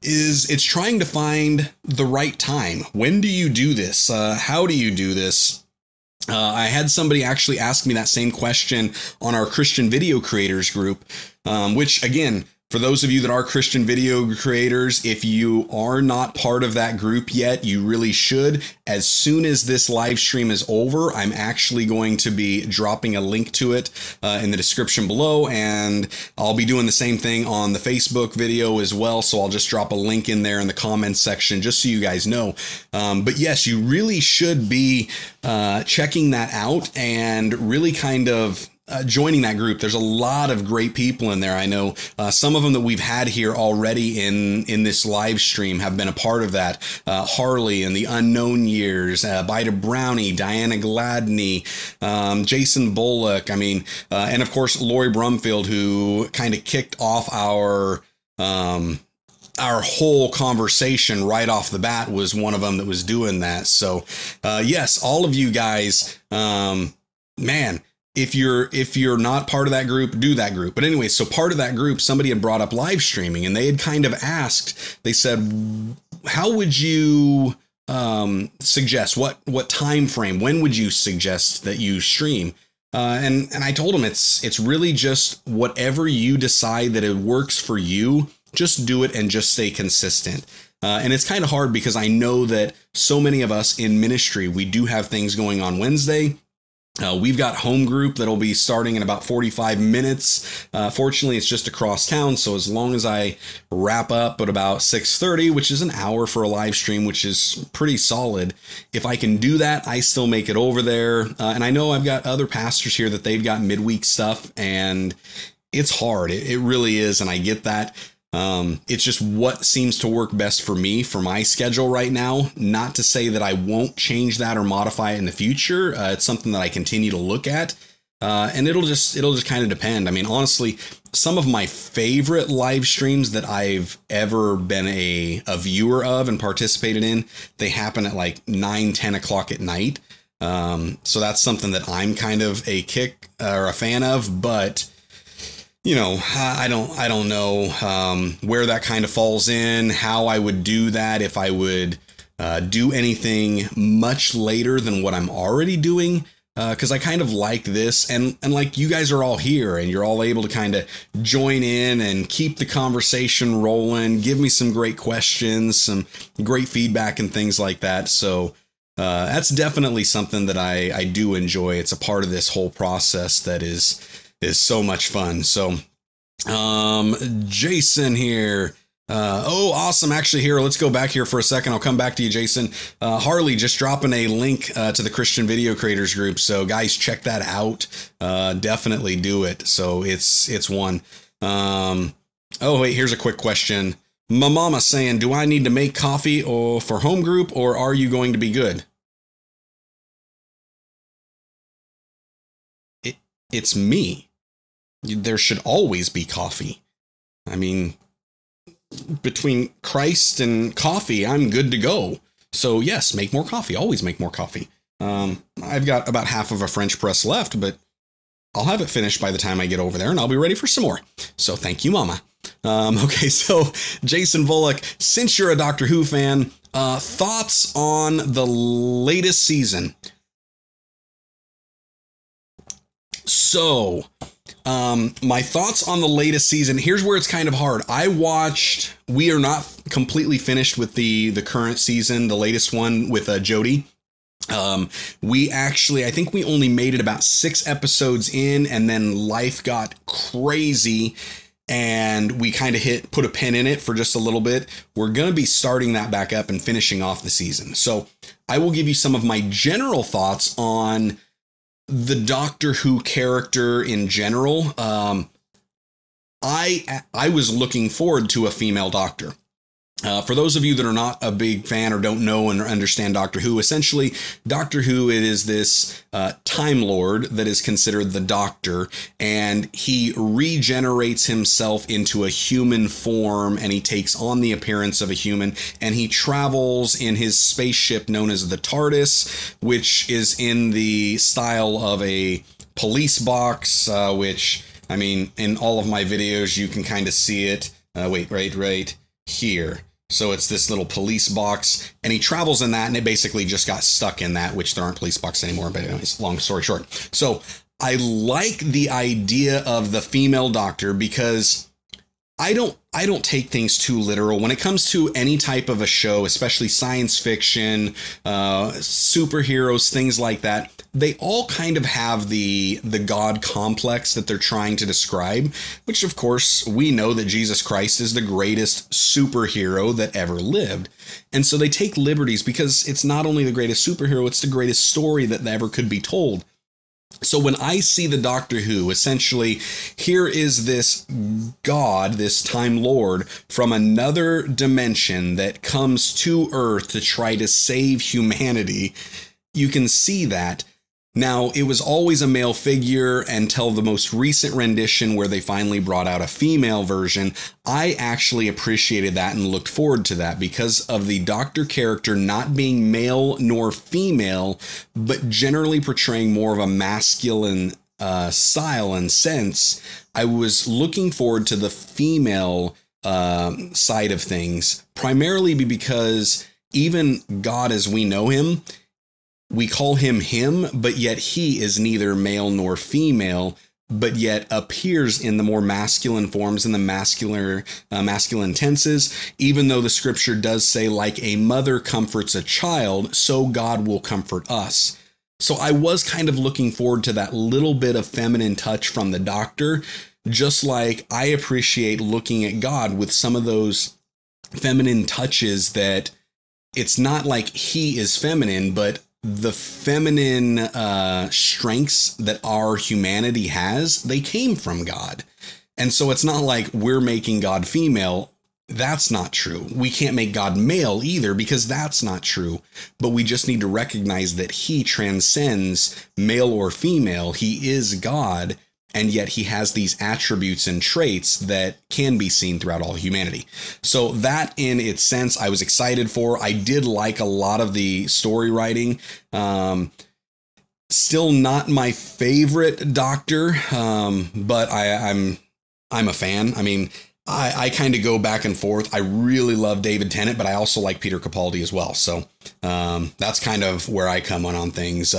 is it's trying to find the right time. When do you do this? How do you do this? I had somebody actually ask me that same question on our Christian video creators group, which again, for those of you that are Christian video creators, if you are not part of that group yet, you really should. As soon as this live stream is over, I'm actually going to be dropping a link to it in the description below, and I'll be doing the same thing on the Facebook video as well. So I'll just drop a link in there in the comments section just so you guys know. But yes, you really should be checking that out and really kind of joining that group. There's a lot of great people in there. I know some of them that we've had here already in this live stream have been a part of that. Harley and the Unknown Years, Bida Brownie, Diana Gladney, Jason Bullock. I mean, and of course, Lori Brumfield, who kind of kicked off our whole conversation right off the bat, was one of them that was doing that. So yes, all of you guys, man, if you're not part of that group, do that group. But anyway, so part of that group, somebody had brought up live streaming, and they had kind of asked, they said, how would you suggest, what time frame, when would you suggest that you stream? And I told them it's really just whatever you decide that it works for you, just do it and just stay consistent. And it's kind of hard because I know that so many of us in ministry, we do have things going on Wednesday. We've got home group that'll be starting in about 45 minutes. Fortunately, it's just across town. So as long as I wrap up at about 6:30, which is an hour for a live stream, which is pretty solid. If I can do that, I still make it over there. And I know I've got other pastors here that they've got midweek stuff, and it's hard. It really is. And I get that. It's just what seems to work best for me, for my schedule right now. Not to say that I won't change that or modify it in the future. It's something that I continue to look at, and it'll just kind of depend. I mean, honestly, some of my favorite live streams that I've ever been a viewer of and participated in, they happen at like 9-10 o'clock at night. So that's something that I'm kind of a kick or a fan of, but you know, I don't know where that kind of falls in, how I would do that, if I would do anything much later than what I'm already doing, because I kind of like this, and like you guys are all here and you're all able to kind of join in and keep the conversation rolling, give me some great questions, some great feedback and things like that. So that's definitely something that I do enjoy. It's a part of this whole process that is so much fun. So, Jason here. Oh, awesome. Actually, here, let's go back here for a second. I'll come back to you, Jason. Harley just dropping a link to the Christian Video Creators group. So guys, check that out. Definitely do it. So it's one. Oh, wait, here's a quick question. My mama saying, do I need to make coffee or for home group, or are you going to be good? It's me. There should always be coffee. I mean, between Christ and coffee, I'm good to go. So yes, make more coffee. Always make more coffee. I've got about half of a French press left, but I'll have it finished by the time I get over there, and I'll be ready for some more. So thank you, Mama. Okay, so Jason Bullock, since you're a Doctor Who fan, thoughts on the latest season? So, my thoughts on the latest season, here's where it's kind of hard. We are not completely finished with the current season, the latest one with Jodie. I think we only made it about 6 episodes in, and then life got crazy and we kind of put a pin in it for just a little bit. We're going to be starting that back up and finishing off the season. So I will give you some of my general thoughts on the Doctor Who character in general. I was looking forward to a female Doctor. For those of you that are not a big fan or don't know and understand Doctor Who, essentially, Doctor Who, it is this Time Lord that is considered the Doctor, and he regenerates himself into a human form, and he takes on the appearance of a human, and he travels in his spaceship known as the TARDIS, which is in the style of a police box, which, I mean, in all of my videos, you can kind of see it. Right here. So it's this little police box, and he travels in that, and it basically just got stuck in that, which there aren't police boxes anymore, but anyways, long story short. So I like the idea of the female Doctor because I don't take things too literal when it comes to any type of a show, especially science fiction, superheroes, things like that. They all kind of have the God complex that they're trying to describe, which of course we know that Jesus Christ is the greatest superhero that ever lived. And so they take liberties because it's not only the greatest superhero, it's the greatest story that ever could be told. So when I see the Doctor Who, essentially, here is this God, this Time Lord from another dimension that comes to Earth to try to save humanity. You can see that. Now, it was always a male figure until the most recent rendition where they finally brought out a female version. I actually appreciated that and looked forward to that because of the Doctor character not being male nor female, but generally portraying more of a masculine style and sense. I was looking forward to the female side of things, primarily because even God as we know him, we call him, but yet he is neither male nor female, but yet appears in the more masculine forms and the masculine tenses, even though the scripture does say, like a mother comforts a child, so God will comfort us. So I was kind of looking forward to that little bit of feminine touch from the Doctor, just like I appreciate looking at God with some of those feminine touches that it's not like he is feminine, but the feminine strengths that our humanity has, they came from God. And so it's not like we're making God female. That's not true. We can't make God male either because that's not true. But we just need to recognize that he transcends male or female. He is God. And yet he has these attributes and traits that can be seen throughout all humanity. So that in its sense, I was excited for. I did like a lot of the story writing. Still not my favorite Doctor, but I'm a fan. I mean, I kind of go back and forth. I really love David Tennant, but I also like Peter Capaldi as well. So that's kind of where I come on things.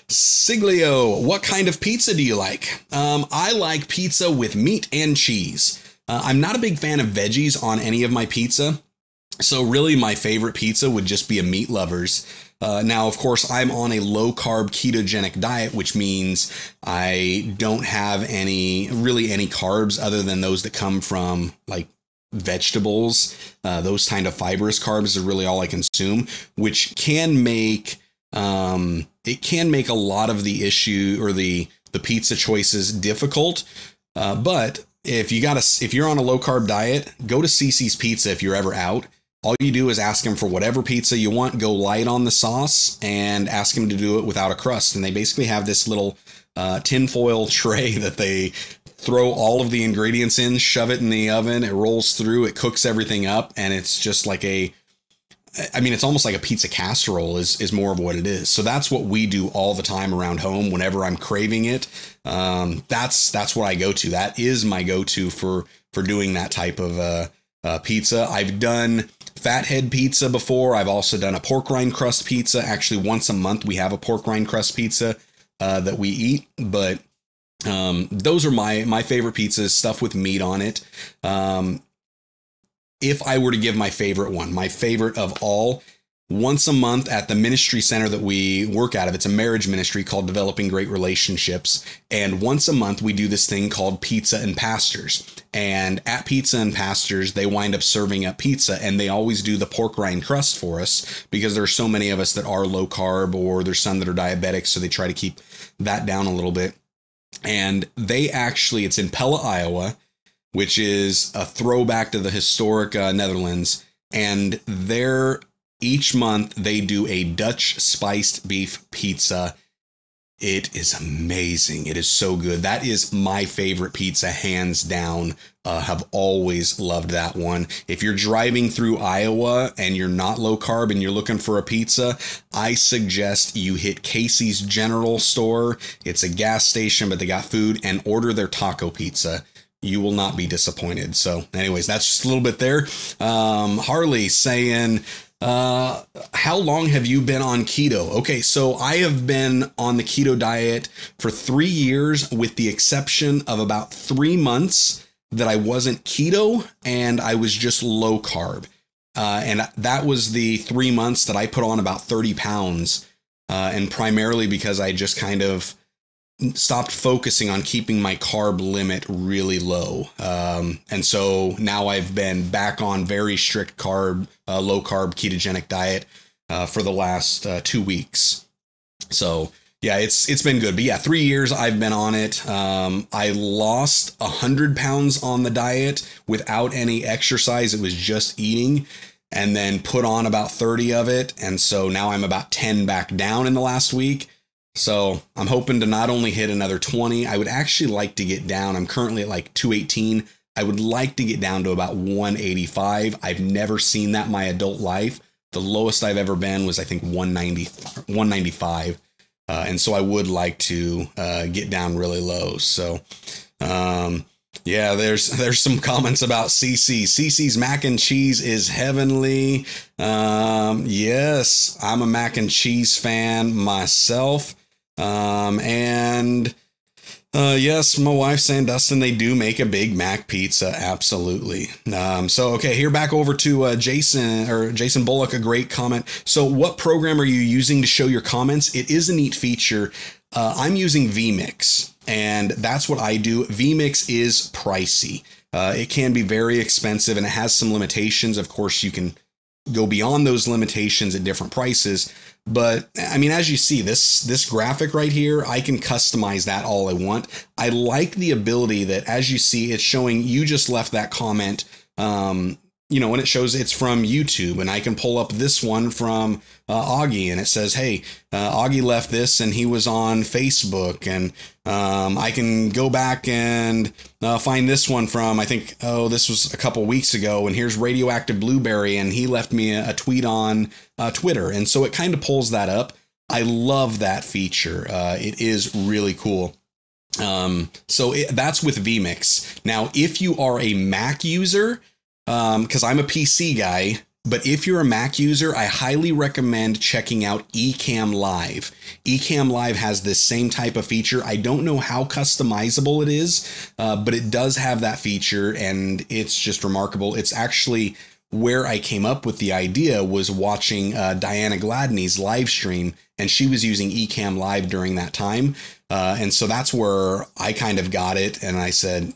Siglio, what kind of pizza do you like? I like pizza with meat and cheese. I'm not a big fan of veggies on any of my pizza. So really my favorite pizza would just be a Meat Lovers. Now, of course, I'm on a low carb ketogenic diet, which means I don't have any carbs other than those that come from like vegetables. Those kind of fibrous carbs are really all I consume, which can make a lot of the issue or the pizza choices difficult. But if you're on a low carb diet, go to CC's Pizza if you're ever out. All you do is ask them for whatever pizza you want, go light on the sauce, and ask them to do it without a crust. And they basically have this little tinfoil tray that they throw all of the ingredients in, shove it in the oven, it rolls through, it cooks everything up, and it's just like it's almost like a pizza casserole is more of what it is. So that's what we do all the time around home whenever I'm craving it. That's what I go to. That is my go-to for doing that type of pizza. I've done fathead pizza before. I've also done a pork rind crust pizza. Actually, once a month we have a pork rind crust pizza that we eat. But those are my favorite pizzas, stuff with meat on it. If I were to give my favorite one, my favorite of all, once a month at the ministry center that we work out of, it's a marriage ministry called Developing Great Relationships. And once a month, we do this thing called Pizza and Pastors. And at Pizza and Pastors, they wind up serving up pizza, and they always do the pork rind crust for us because there's so many of us that are low carb, or there's some that are diabetic. So they try to keep that down a little bit. And it's in Pella, Iowa, which is a throwback to the historic Netherlands. and each month they do a Dutch spiced beef pizza. It is amazing. It is so good. That is my favorite pizza, hands down. Have always loved that one. If you're driving through Iowa and you're not low carb and you're looking for a pizza, I suggest you hit Casey's General Store. It's a gas station, but they got food, and order their taco pizza. You will not be disappointed. So anyways, that's just a little bit there. Harley saying, how long have you been on keto? Okay, so I have been on the keto diet for 3 years, with the exception of about 3 months that I wasn't keto and I was just low carb. And that was the 3 months that I put on about 30 pounds. And primarily because I just kind of stopped focusing on keeping my carb limit really low. And so now I've been back on very strict low carb ketogenic diet for the last 2 weeks. So yeah, it's been good. But yeah, 3 years I've been on it. I lost 100 pounds on the diet without any exercise. It was just eating, and then put on about 30 of it. And so now I'm about 10 back down in the last week. So I'm hoping to not only hit another 20, I would actually like to get down. I'm currently at like 218. I would like to get down to about 185. I've never seen that in my adult life. The lowest I've ever been was, I think, 195. And so I would like to get down really low. So, yeah, there's some comments about CC. CC's mac and cheese is heavenly. Yes, I'm a mac and cheese fan myself. Yes, my wife's saying, Dustin, they do make a Big Mac pizza. Absolutely. So, okay, here back over to Jason Bullock, a great comment. So what program are you using to show your comments? It is a neat feature. I'm using vMix, and that's what I do. vMix is pricey. It can be very expensive, and it has some limitations. Of course, you can go beyond those limitations at different prices. But I mean, as you see, this graphic right here, I can customize that all I want. I like the ability that, as you see, it's showing you just left that comment, when it shows it's from YouTube, and I can pull up this one from Augie, and it says, hey, Augie left this and he was on Facebook, and I can go back and find this one from, I think, this was a couple weeks ago, and here's Radioactive Blueberry, and he left me a tweet on Twitter, and so it kind of pulls that up. I love that feature. It is really cool. So that's with vMix. Now, if you are a Mac user, because I'm a PC guy, but if you're a Mac user, I highly recommend checking out Ecamm Live. Ecamm Live has this same type of feature. I don't know how customizable it is, but it does have that feature, and it's just remarkable. It's actually where I came up with the idea, was watching Diana Gladney's live stream, and she was using Ecamm Live during that time. And so that's where I kind of got it, and I said,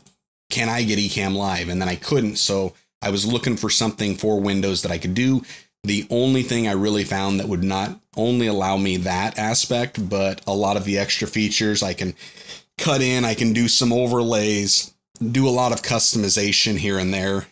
can I get Ecamm Live? And then I couldn't, so I was looking for something for Windows that I could do. The only thing I really found that would not only allow me that aspect, but a lot of the extra features I can cut in, I can do some overlays, do a lot of customization here and there.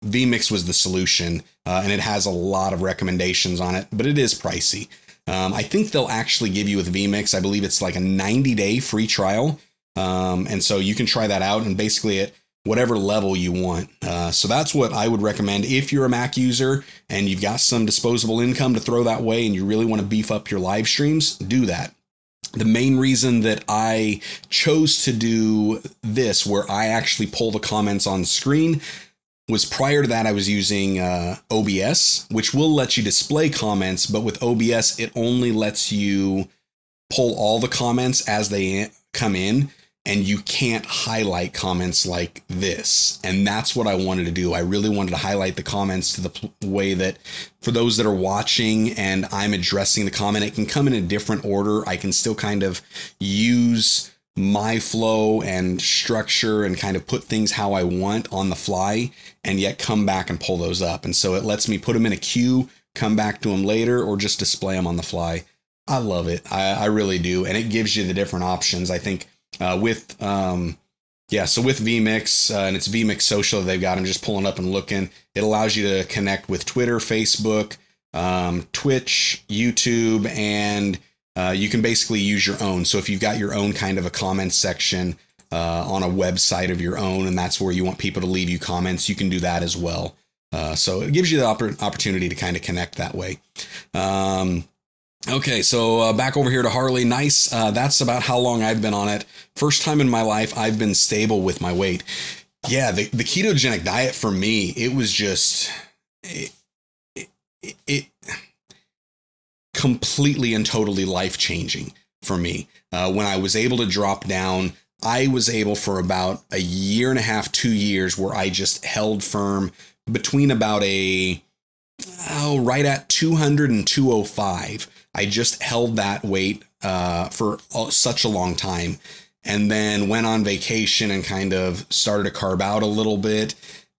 vMix was the solution, and it has a lot of recommendations on it, but it is pricey. I think they'll actually give you with vMix, I believe it's like a 90-day free trial. And so you can try that out, and basically at whatever level you want. So that's what I would recommend. If you're a Mac user and you've got some disposable income to throw that way, and you really want to beef up your live streams, do that. The main reason that I chose to do this, where I actually pull the comments on screen, was prior to that I was using OBS, which will let you display comments, but with OBS, it only lets you pull all the comments as they come in, and you can't highlight comments like this. And that's what I wanted to do. I really wanted to highlight the comments to the way that for those that are watching and I'm addressing the comment, it can come in a different order. I can still kind of use my flow and structure and kind of put things how I want on the fly, and yet come back and pull those up. And so it lets me put them in a queue, come back to them later, or just display them on the fly. I love it. I really do. And it gives you the different options. I think with Yeah, so with vMix, and it's vMix Social that they've got, I'm just pulling up and looking. It allows you to connect with Twitter, Facebook, Twitch, YouTube, and you can basically use your own. So if you've got your own kind of a comment section on a website of your own, and that's where you want people to leave you comments, you can do that as well. So it gives you the opportunity to kind of connect that way. Okay, so back over here to Harley. Nice. That's about how long I've been on it. First time in my life I've been stable with my weight. Yeah, the ketogenic diet for me, it was just it completely and totally life-changing for me. When I was able to drop down, I was able for about a year and a half, 2 years, where I just held firm between about right at 200 and 205. I just held that weight for such a long time, and then went on vacation and kind of started to carb out a little bit,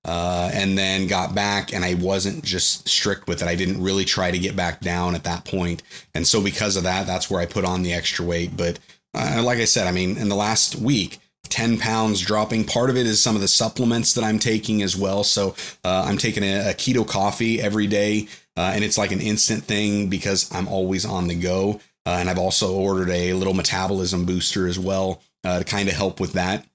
and then got back, and I wasn't just strict with it. I didn't really try to get back down at that point. And so because of that, that's where I put on the extra weight. But like I said, I mean, in the last week, 10 pounds dropping. Part of it is some of the supplements that I'm taking as well. So I'm taking a keto coffee every day, and it's like an instant thing because I'm always on the go. And I've also ordered a little metabolism booster as well to kind of help with that.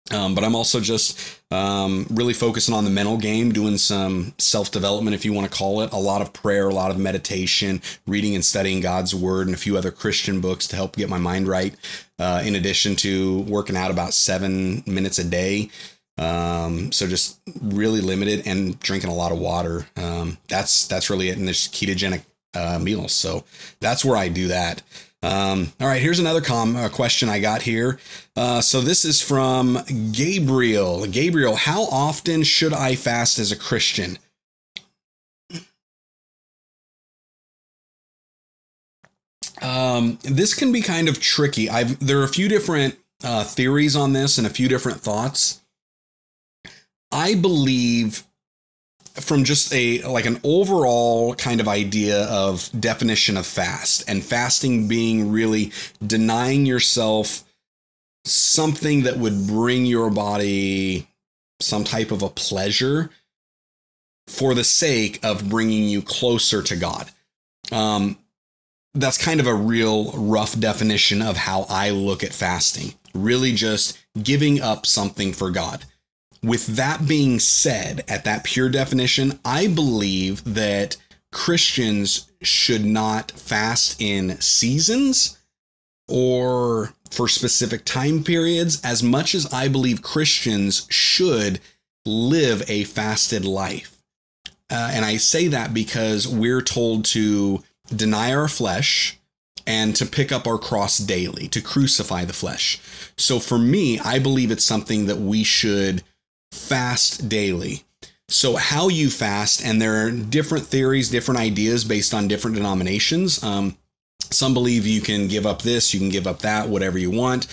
But I'm also just really focusing on the mental game, doing some self-development, if you want to call it, a lot of prayer, a lot of meditation, reading and studying God's word, and a few other Christian books to help get my mind right, in addition to working out about 7 minutes a day. So just really limited, and drinking a lot of water. That's really it in this ketogenic meals. So that's where I do that. All right, here's another question I got here. So this is from Gabriel. Gabriel, how often should I fast as a Christian? This can be kind of tricky. There are a few different theories on this and a few different thoughts. I believe, from just an overall kind of idea of definition of fast, and fasting being really denying yourself something that would bring your body some type of a pleasure for the sake of bringing you closer to God. That's kind of a real rough definition of how I look at fasting. Really just giving up something for God. With that being said, at that pure definition, I believe that Christians should not fast in seasons or for specific time periods, as much as I believe Christians should live a fasted life. And I say that because we're told to deny our flesh and to pick up our cross daily, to crucify the flesh. So for me, I believe it's something that we should fast daily. So how you fast, and there are different theories, different ideas based on different denominations. Some believe you can give up this, you can give up that, whatever you want.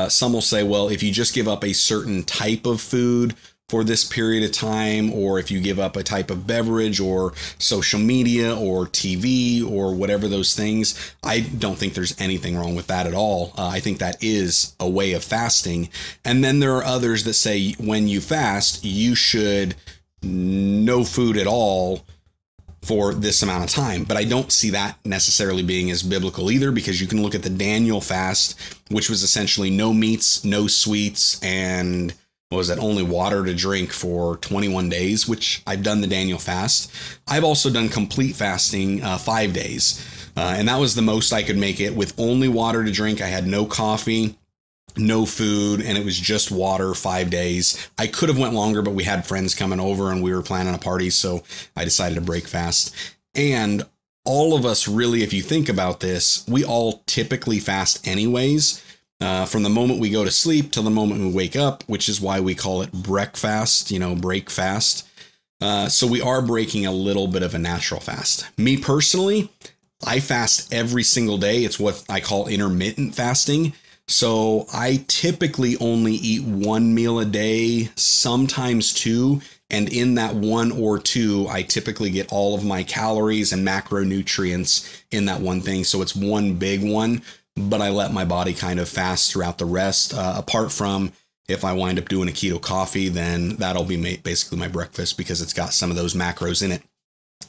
Some will say, well, if you just give up a certain type of food for this period of time, or if you give up a type of beverage or social media or TV or whatever those things, I don't think there's anything wrong with that at all. I think that is a way of fasting. And then there are others that say when you fast, you should no food at all for this amount of time. But I don't see that necessarily being as biblical either, because you can look at the Daniel fast, which was essentially no meats, no sweets, and what was that, only water to drink for 21 days, which I've done the Daniel fast. I've also done complete fasting 5 days. And that was the most I could make it, with only water to drink. I had no coffee, no food, and it was just water 5 days. I could have went longer, but we had friends coming over and we were planning a party, so I decided to break fast. And all of us really, if you think about this, we all typically fast anyways. From the moment we go to sleep till the moment we wake up, which is why we call it breakfast, break fast. So we are breaking a little bit of a natural fast. Me personally, I fast every single day. It's what I call intermittent fasting. So I typically only eat one meal a day, sometimes two. And in that one or two, I typically get all of my calories and macronutrients in that one thing. So it's one big one, but I let my body kind of fast throughout the rest, apart from If I wind up doing a keto coffee, then that'll be basically my breakfast because it's got some of those macros in it.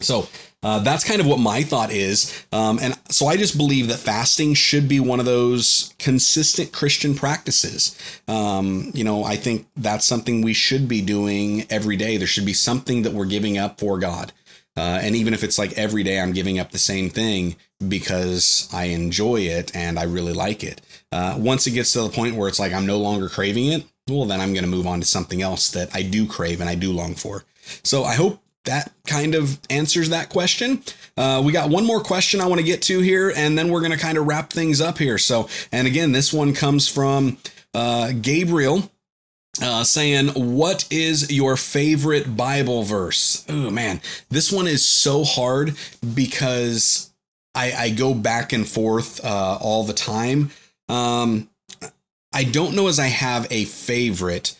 So that's kind of what my thought is. And so I just believe that fasting should be one of those consistent Christian practices. I think that's something we should be doing every day. There should be something that we're giving up for God. And even if it's like every day I'm giving up the same thing because I enjoy it and I really like it. Once it gets to the point where it's like I'm no longer craving it, well, then I'm going to move on to something else that I do crave and I do long for. So I hope that kind of answers that question. We got one more question I want to get to here, and then we're going to kind of wrap things up here. So, and again, this one comes from Gabriel. Saying, what is your favorite Bible verse? Oh, man, this one is so hard because I go back and forth all the time. I don't know as I have a favorite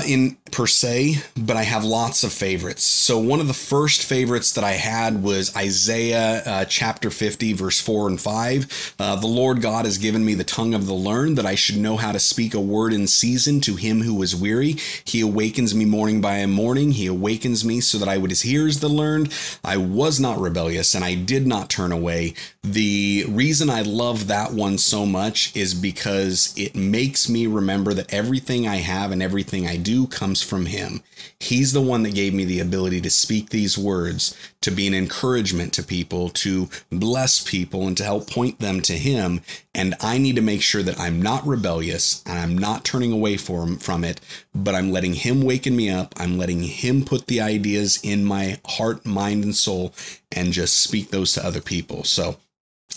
in per se, but I have lots of favorites. So one of the first favorites that I had was Isaiah chapter 50, verse 4 and 5. The Lord God has given me the tongue of the learned, that I should know how to speak a word in season to him who is weary. He awakens me morning by morning. He awakens me so that I would hear as the learned. I was not rebellious and I did not turn away. The reason I love that one so much is because it makes me remember that everything I have and everything I do comes from him. He's the one that gave me the ability to speak these words, to be an encouragement to people, to bless people, and to help point them to him. And I need to make sure that I'm not rebellious and I'm not turning away from it, but I'm letting him waken me up. I'm letting him put the ideas in my heart, mind, and soul and just speak those to other people. So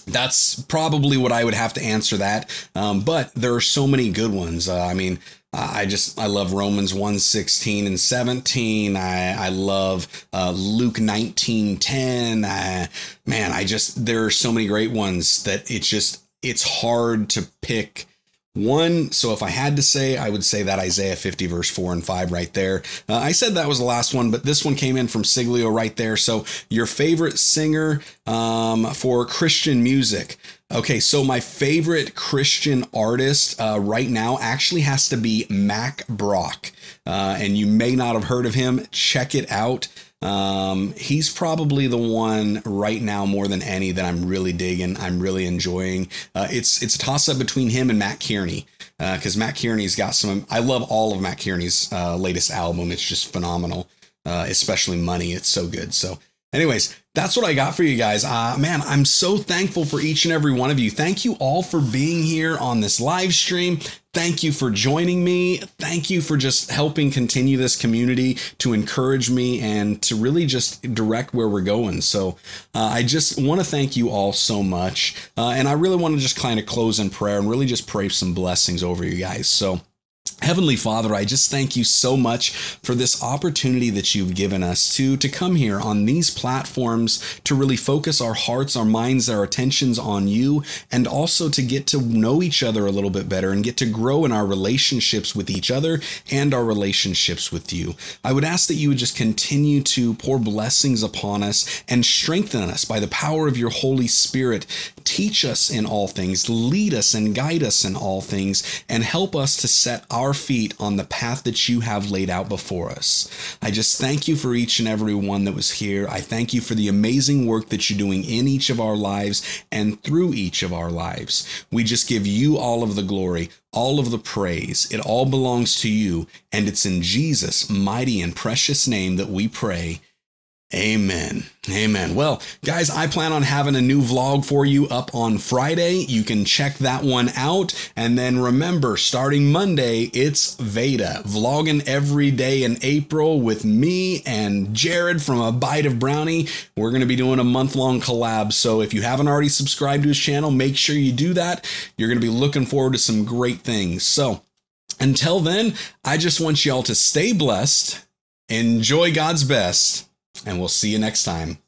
that's probably what I would have to answer that. But there are so many good ones. I love Romans 1:16 and 17. I love Luke 19:10. There are so many great ones that it's hard to pick one. So if I had to say, I would say that Isaiah 50 verse 4 and 5 right there. I said that was the last one, but this one came in from Siglio right there. So your favorite singer for Christian music. Okay, so my favorite Christian artist right now actually has to be Mac Brock. And you may not have heard of him. Check it out. He's probably the one right now more than any that I'm really digging. I'm really enjoying. It's a toss up between him and Matt Kearney, because Matt Kearney's got I love all of Matt Kearney's latest album. It's just phenomenal, especially Money. It's so good. So anyways, that's what I got for you guys. Man, I'm so thankful for each and every one of you. Thank you all for being here on this live stream. Thank you for joining me. Thank you for just helping continue this community, to encourage me and to really just direct where we're going. So I just want to thank you all so much. And I really want to just kind of close in prayer and really just pray some blessings over you guys. So Heavenly Father, I just thank you so much for this opportunity that you've given us to come here on these platforms to really focus our hearts, our minds, our attentions on you, and also to get to know each other a little bit better and get to grow in our relationships with each other and our relationships with you. I would ask that you would just continue to pour blessings upon us and strengthen us by the power of your Holy Spirit. Teach us in all things, lead us and guide us in all things, and help us to set our feet on the path that you have laid out before us. I just thank you for each and every one that was here. I thank you for the amazing work that you're doing in each of our lives and through each of our lives. We just give you all of the glory, all of the praise. It all belongs to you, and it's in Jesus' mighty and precious name that we pray. Amen. Amen. Well, guys, I plan on having a new vlog for you up on Friday. You can check that one out. And then remember, starting Monday, it's VEDA, vlogging every day in April with me and Jared from A Bite of Brownie. We're going to be doing a month-long collab. So if you haven't already subscribed to his channel, make sure you do that. You're going to be looking forward to some great things. So until then, I just want y'all to stay blessed, enjoy God's best, and we'll see you next time.